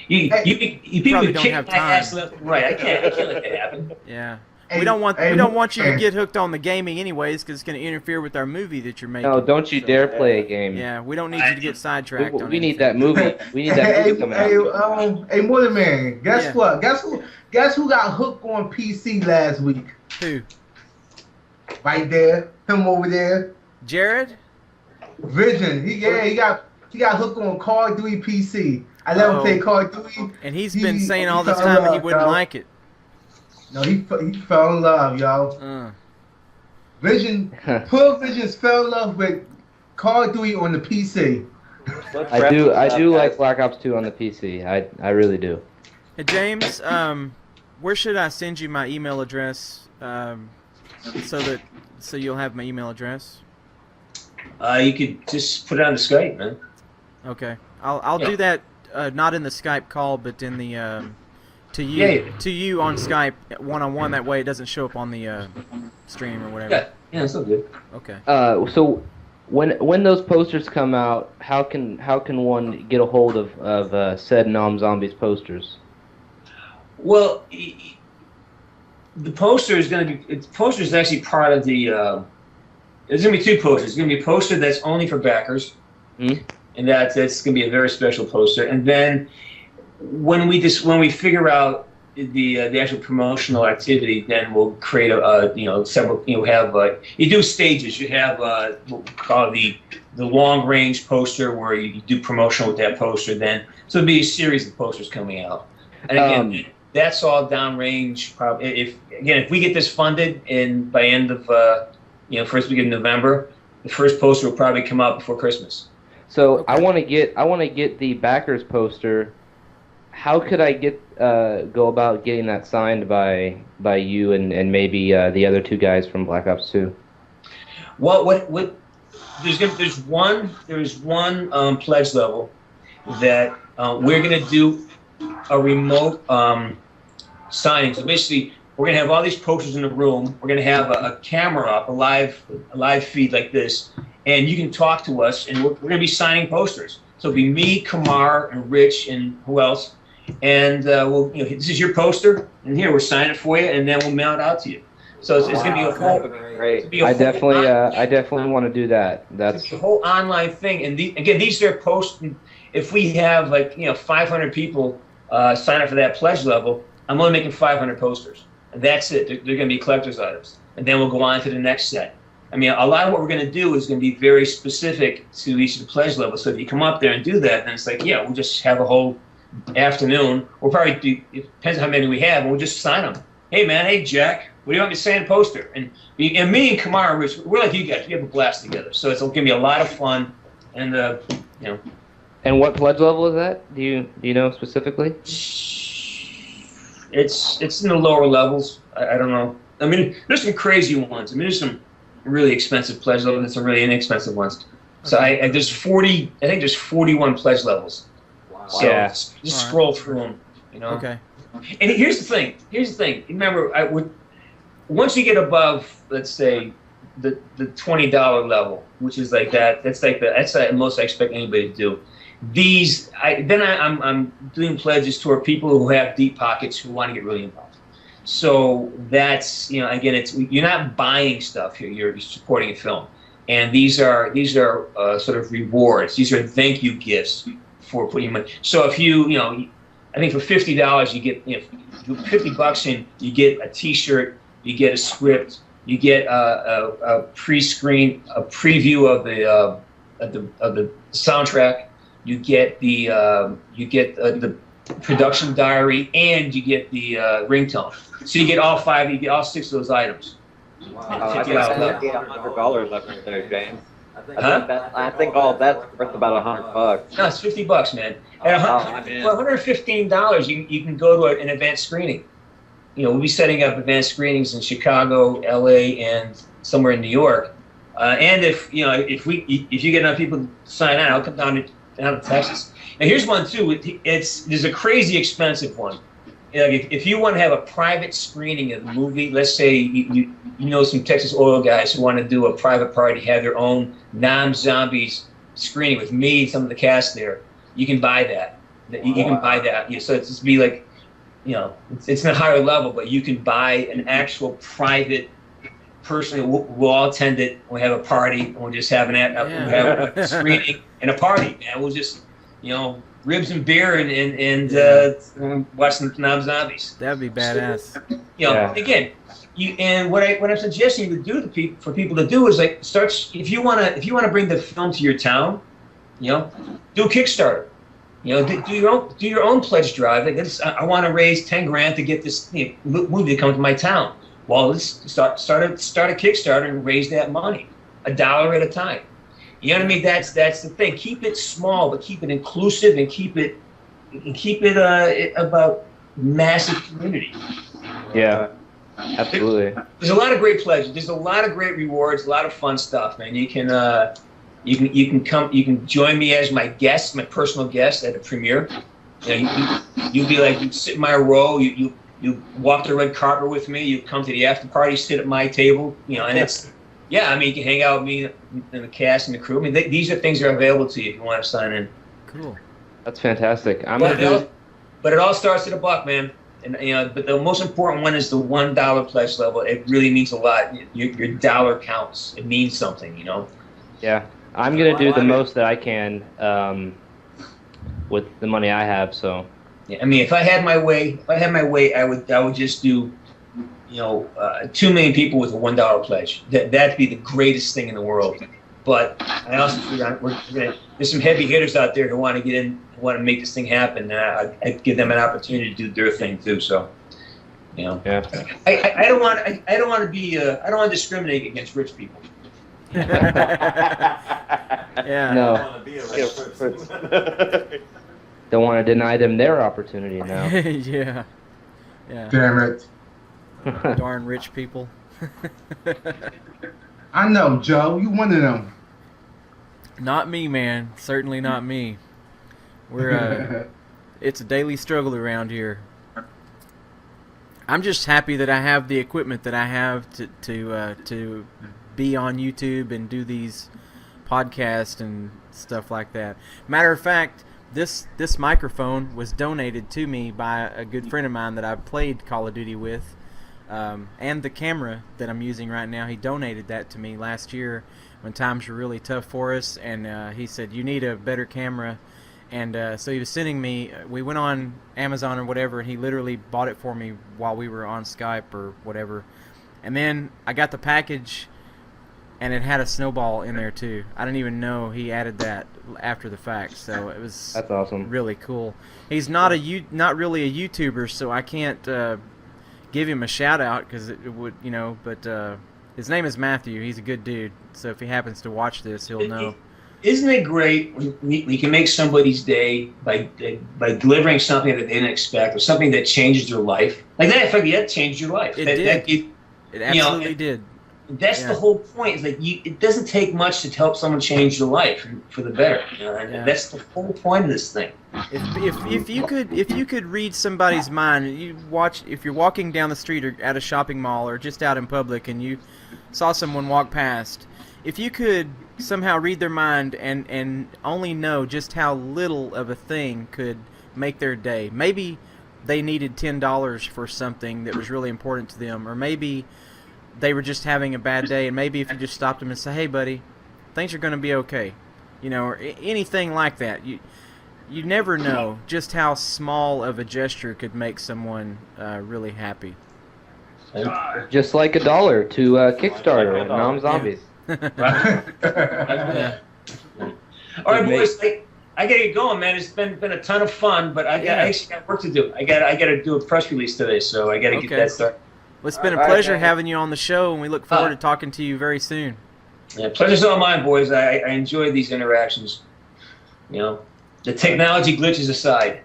Speaker 3: You people
Speaker 4: probably don't
Speaker 3: kick
Speaker 4: have
Speaker 3: my
Speaker 4: time.
Speaker 3: ass left and right. I can't let that happen.
Speaker 4: Yeah.
Speaker 7: Hey,
Speaker 4: We don't want
Speaker 7: hey,
Speaker 4: you to
Speaker 7: hey.
Speaker 4: get hooked on the gaming anyways, because it's going to interfere with our movie that you're making.
Speaker 2: No, don't you dare play a game.
Speaker 4: Yeah, we don't need you to get sidetracked. on
Speaker 2: We need
Speaker 4: anything.
Speaker 2: that movie. We need that movie coming out.
Speaker 7: Hey, Mother Man, guess
Speaker 4: Yeah.
Speaker 7: what? Guess who got hooked on PC last week?
Speaker 4: Who?
Speaker 7: Right there, him over there,
Speaker 4: Jared?
Speaker 7: Vision. He got he got hooked on Call of Duty PC. I let him play Call of Duty.
Speaker 4: And he's been saying all this time that he wouldn't like it.
Speaker 7: No, he fell in love, y'all. Poor Visions fell in love with Call of Duty on the PC.
Speaker 2: I do like Black Ops 2 on the PC. I really do.
Speaker 4: Hey, James, where should I send you my email address so you'll have my email address?
Speaker 1: You could just put it on the Skype, man.
Speaker 4: Okay, I'll do that. Not in the Skype call, but in the to you on Skype one-on-one. That way, it doesn't show up on the stream or whatever.
Speaker 1: Yeah, that's all good.
Speaker 4: Okay.
Speaker 2: So when those posters come out, how can one get a hold of said Nam Zombies posters?
Speaker 1: Well, the poster is going to be. The poster is actually part of the. There's going to be two posters. There's going to be a poster that's only for backers, and that's going to be a very special poster. And then when we figure out the actual promotional activity, then we'll create several. You do stages. You have what we call the long range poster where you do promotional with that poster. Then so it'll be a series of posters coming out. And again. That's all downrange. Probably, if we get this funded by end of first week of November, the first poster will probably come out before Christmas.
Speaker 2: So okay. I want to get the backers poster. How could I go about getting that signed by you and maybe the other two guys from Black Ops 2?
Speaker 1: Well, there's one pledge level that we're gonna do a remote signing. So basically, we're gonna have all these posters in the room. We're gonna have a camera up, a live feed like this, and you can talk to us, and we're gonna be signing posters. So it'll be me, Kamar, and Rich, and who else? And this is your poster, and here we're signing it for you, and then we'll mail it out to you. So it's gonna be a whole.
Speaker 2: Great. I definitely want to do that. That's
Speaker 1: the whole online thing, and these are posts. If we have 500 people sign up for that pledge level, I'm only making 500 posters. And that's it. They're going to be collector's items. And then we'll go on to the next set. I mean, a lot of what we're going to do is going to be very specific to each of the pledge levels. So if you come up there and do that, then it's like, we'll just have a whole afternoon. We'll probably do, it depends on how many we have, and we'll just sign them. Hey, man, hey, Jack, what do you want me to say in a poster? And me and Kamar and Rich, we're like you guys. We have a blast together. So it's going to be a lot of fun. And,
Speaker 2: And what pledge level is that? Do you know specifically?
Speaker 1: It's in the lower levels. I don't know. I mean, there's some crazy ones. I mean, there's some really expensive pledge levels and some really inexpensive ones. So there's 40. I think there's 41 pledge levels. Wow. So just scroll through them.
Speaker 4: Okay.
Speaker 1: And here's the thing. Remember, once you get above, let's say, the $20 level, which is like that. That's the most I expect anybody to do. I'm doing pledges toward people who have deep pockets who want to get really involved. So that's again, you're not buying stuff here. You're supporting a film, and these are sort of rewards. These are thank you gifts for putting money. So if I think for $50 you get $50 in, you get a T-shirt, you get a script, you get a pre-screen, a preview of the soundtrack. You get the production diary, and you get the ringtone. So you get all 5. You get all 6 of those items.
Speaker 5: Wow. I think $100 up there, James. I think all that's worth about $100.
Speaker 1: No, it's $50, man. For $115, you can go to an advanced screening. We'll be setting up advanced screenings in Chicago, LA, and somewhere in New York. And if you get enough people to sign on, I'll come down to Texas. Now here's one too. There's a crazy expensive one. If you want to have a private screening of the movie, let's say you know some Texas oil guys who want to do a private party, have their own Nam Zombies screening with me and some of the cast there, you can buy that. You can buy that. So it's just be like, it's in a higher level, but you can buy an actual private. Personally, we'll all attend it. We'll have a party, and we'll just have we'll have a screening and a party, and we'll just, ribs and beer and watch some Nam Zombies.
Speaker 4: That'd be badass.
Speaker 1: Again, and what I'm suggesting to do for people to do is start. If you wanna bring the film to your town,
Speaker 3: You know, do a Kickstarter. You know, do your own pledge drive. Like I want to raise 10 grand to get this movie to come to my town. Well, let's start a Kickstarter and raise that money, $1 at a time. You know what I mean? That's the thing. Keep it small, but keep it inclusive and keep it about massive community.
Speaker 2: Yeah, absolutely.
Speaker 3: There's a lot of great pledges. There's a lot of great rewards. A lot of fun stuff, man. You can come. You can join me as my guest, my personal guest at a premiere. You'll be like, you sit in my row. You walk the red carpet with me. You come to the after party, sit at my table. You know, and it's. Yeah, I mean, you can hang out with me and the cast and the crew. I mean, these are things that are available to you if you want to sign in.
Speaker 4: Cool.
Speaker 2: That's fantastic.
Speaker 3: But it all starts at $1, man. And but the most important one is the $1 pledge level. It really means a lot. Your dollar counts. It means something, you know.
Speaker 2: Yeah, I'm gonna do the most that I can with the money I have. So.
Speaker 3: Yeah, I mean, if I had my way, I would just do. 2 million people with a $1 pledge. That'd be the greatest thing in the world. But I also figure there's some heavy hitters out there who want to get in, who want to make this thing happen. I give them an opportunity to do their thing too. So,
Speaker 2: Yeah.
Speaker 3: I don't want to discriminate against rich people.
Speaker 4: Yeah.
Speaker 2: No. Don't want to deny them their opportunity now.
Speaker 4: Yeah.
Speaker 7: Damn it.
Speaker 4: Darn rich people.
Speaker 7: I know, Joe. You one of them.
Speaker 4: Not me, man. Certainly not me. We're it's a daily struggle around here. I'm just happy that I have the equipment that I have to be on YouTube and do these podcasts and stuff like that. Matter of fact, this microphone was donated to me by a good friend of mine that I played Call of Duty with. And the camera that I'm using right now, he donated that to me last year when times were really tough for us, and he said, you need a better camera, and so he was sending me, we went on Amazon or whatever, and he literally bought it for me while we were on Skype or whatever, and then I got the package, and it had a snowball in there too. I didn't even know he added that after the fact, so it was
Speaker 2: That's awesome.
Speaker 4: Really cool. He's not really a YouTuber, so I can't give him a shout out because it would, but his name is Matthew. He's a good dude, so if he happens to watch this, he'll know.
Speaker 3: Isn't it great when we can make somebody's day by delivering something that they didn't expect or something that changes their life? Like that, that changed your life.
Speaker 4: It did. It absolutely did.
Speaker 3: That's the whole point. Is like it doesn't take much to help someone change their life for the better. And that's the whole point of this thing.
Speaker 4: If you could read somebody's mind, if you're walking down the street or at a shopping mall or just out in public and you saw someone walk past, if you could somehow read their mind and only know just how little of a thing could make their day. Maybe they needed $10 for something that was really important to them, or maybe they were just having a bad day, and maybe if you just stopped them and say, hey buddy, things are going to be okay, or anything like that. You never know just how small of a gesture could make someone really happy.
Speaker 2: Just like $1 to Kickstarter at Nam Zombies.
Speaker 4: Yeah.
Speaker 3: All right, boys. I gotta get going, man. It's been a ton of fun, but I actually got work to do. I gotta do a press release today, so I gotta get that started.
Speaker 4: Well, it's been a pleasure having you on the show, and we look forward to talking to you very soon.
Speaker 3: Yeah, pleasure's all mine, boys. I enjoy these interactions. The technology glitches aside.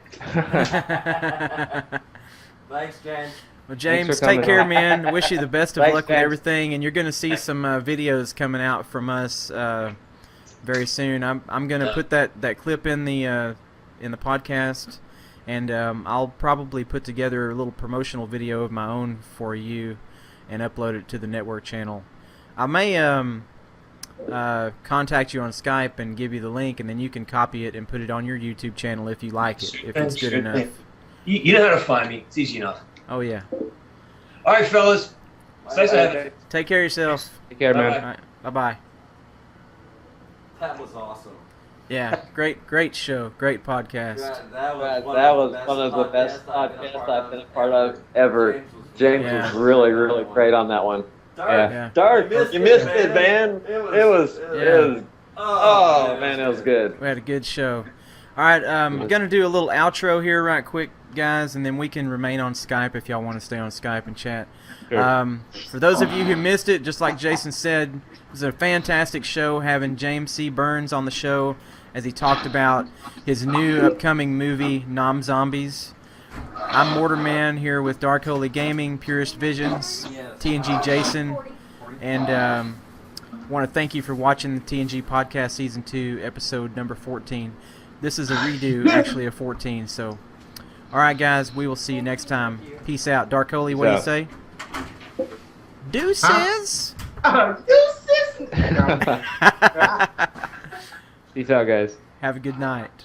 Speaker 6: Thanks, James.
Speaker 4: Well, James, take care, man. Wish you the best of luck with everything, and you're going to see some videos coming out from us very soon. I'm going to put that clip in the podcast, and I'll probably put together a little promotional video of my own for you and upload it to the network channel. I may contact you on Skype and give you the link, and then you can copy it and put it on your YouTube channel if you like it, if it's good enough.
Speaker 3: You know how to find me. It's easy enough.
Speaker 4: Oh, yeah.
Speaker 3: All right, fellas. Nice to have you.
Speaker 4: Take care of yourself.
Speaker 2: Take care, man.
Speaker 4: All right, bye-bye.
Speaker 6: That was awesome.
Speaker 4: Yeah, great show. Great podcast.
Speaker 5: That was one of the best podcasts I've been a part of ever. James was really great on that one.
Speaker 6: Dark.
Speaker 5: Yeah. Dark, you missed it, man. It was Oh man, that was good.
Speaker 4: We had a good show. All right, I'm going to do a little outro here right quick, guys, and then we can remain on Skype if y'all want to stay on Skype and chat.
Speaker 2: Sure.
Speaker 4: For those of you who missed it, just like Jason said, it was a fantastic show having James C. Burns on the show as he talked about his new upcoming movie, Nam Zombies. I'm Mortarman here with Dark Holy Gaming, Purist Visions, TNG Jason, and want to thank you for watching the TNG Podcast Season 2, Episode number 14. This is a redo, actually, of 14, so... Alright, guys, we will see you next time. Peace out. Dark Holy, what do you say? Deuces!
Speaker 7: Deuces!
Speaker 2: Peace out, guys.
Speaker 4: Have a good night.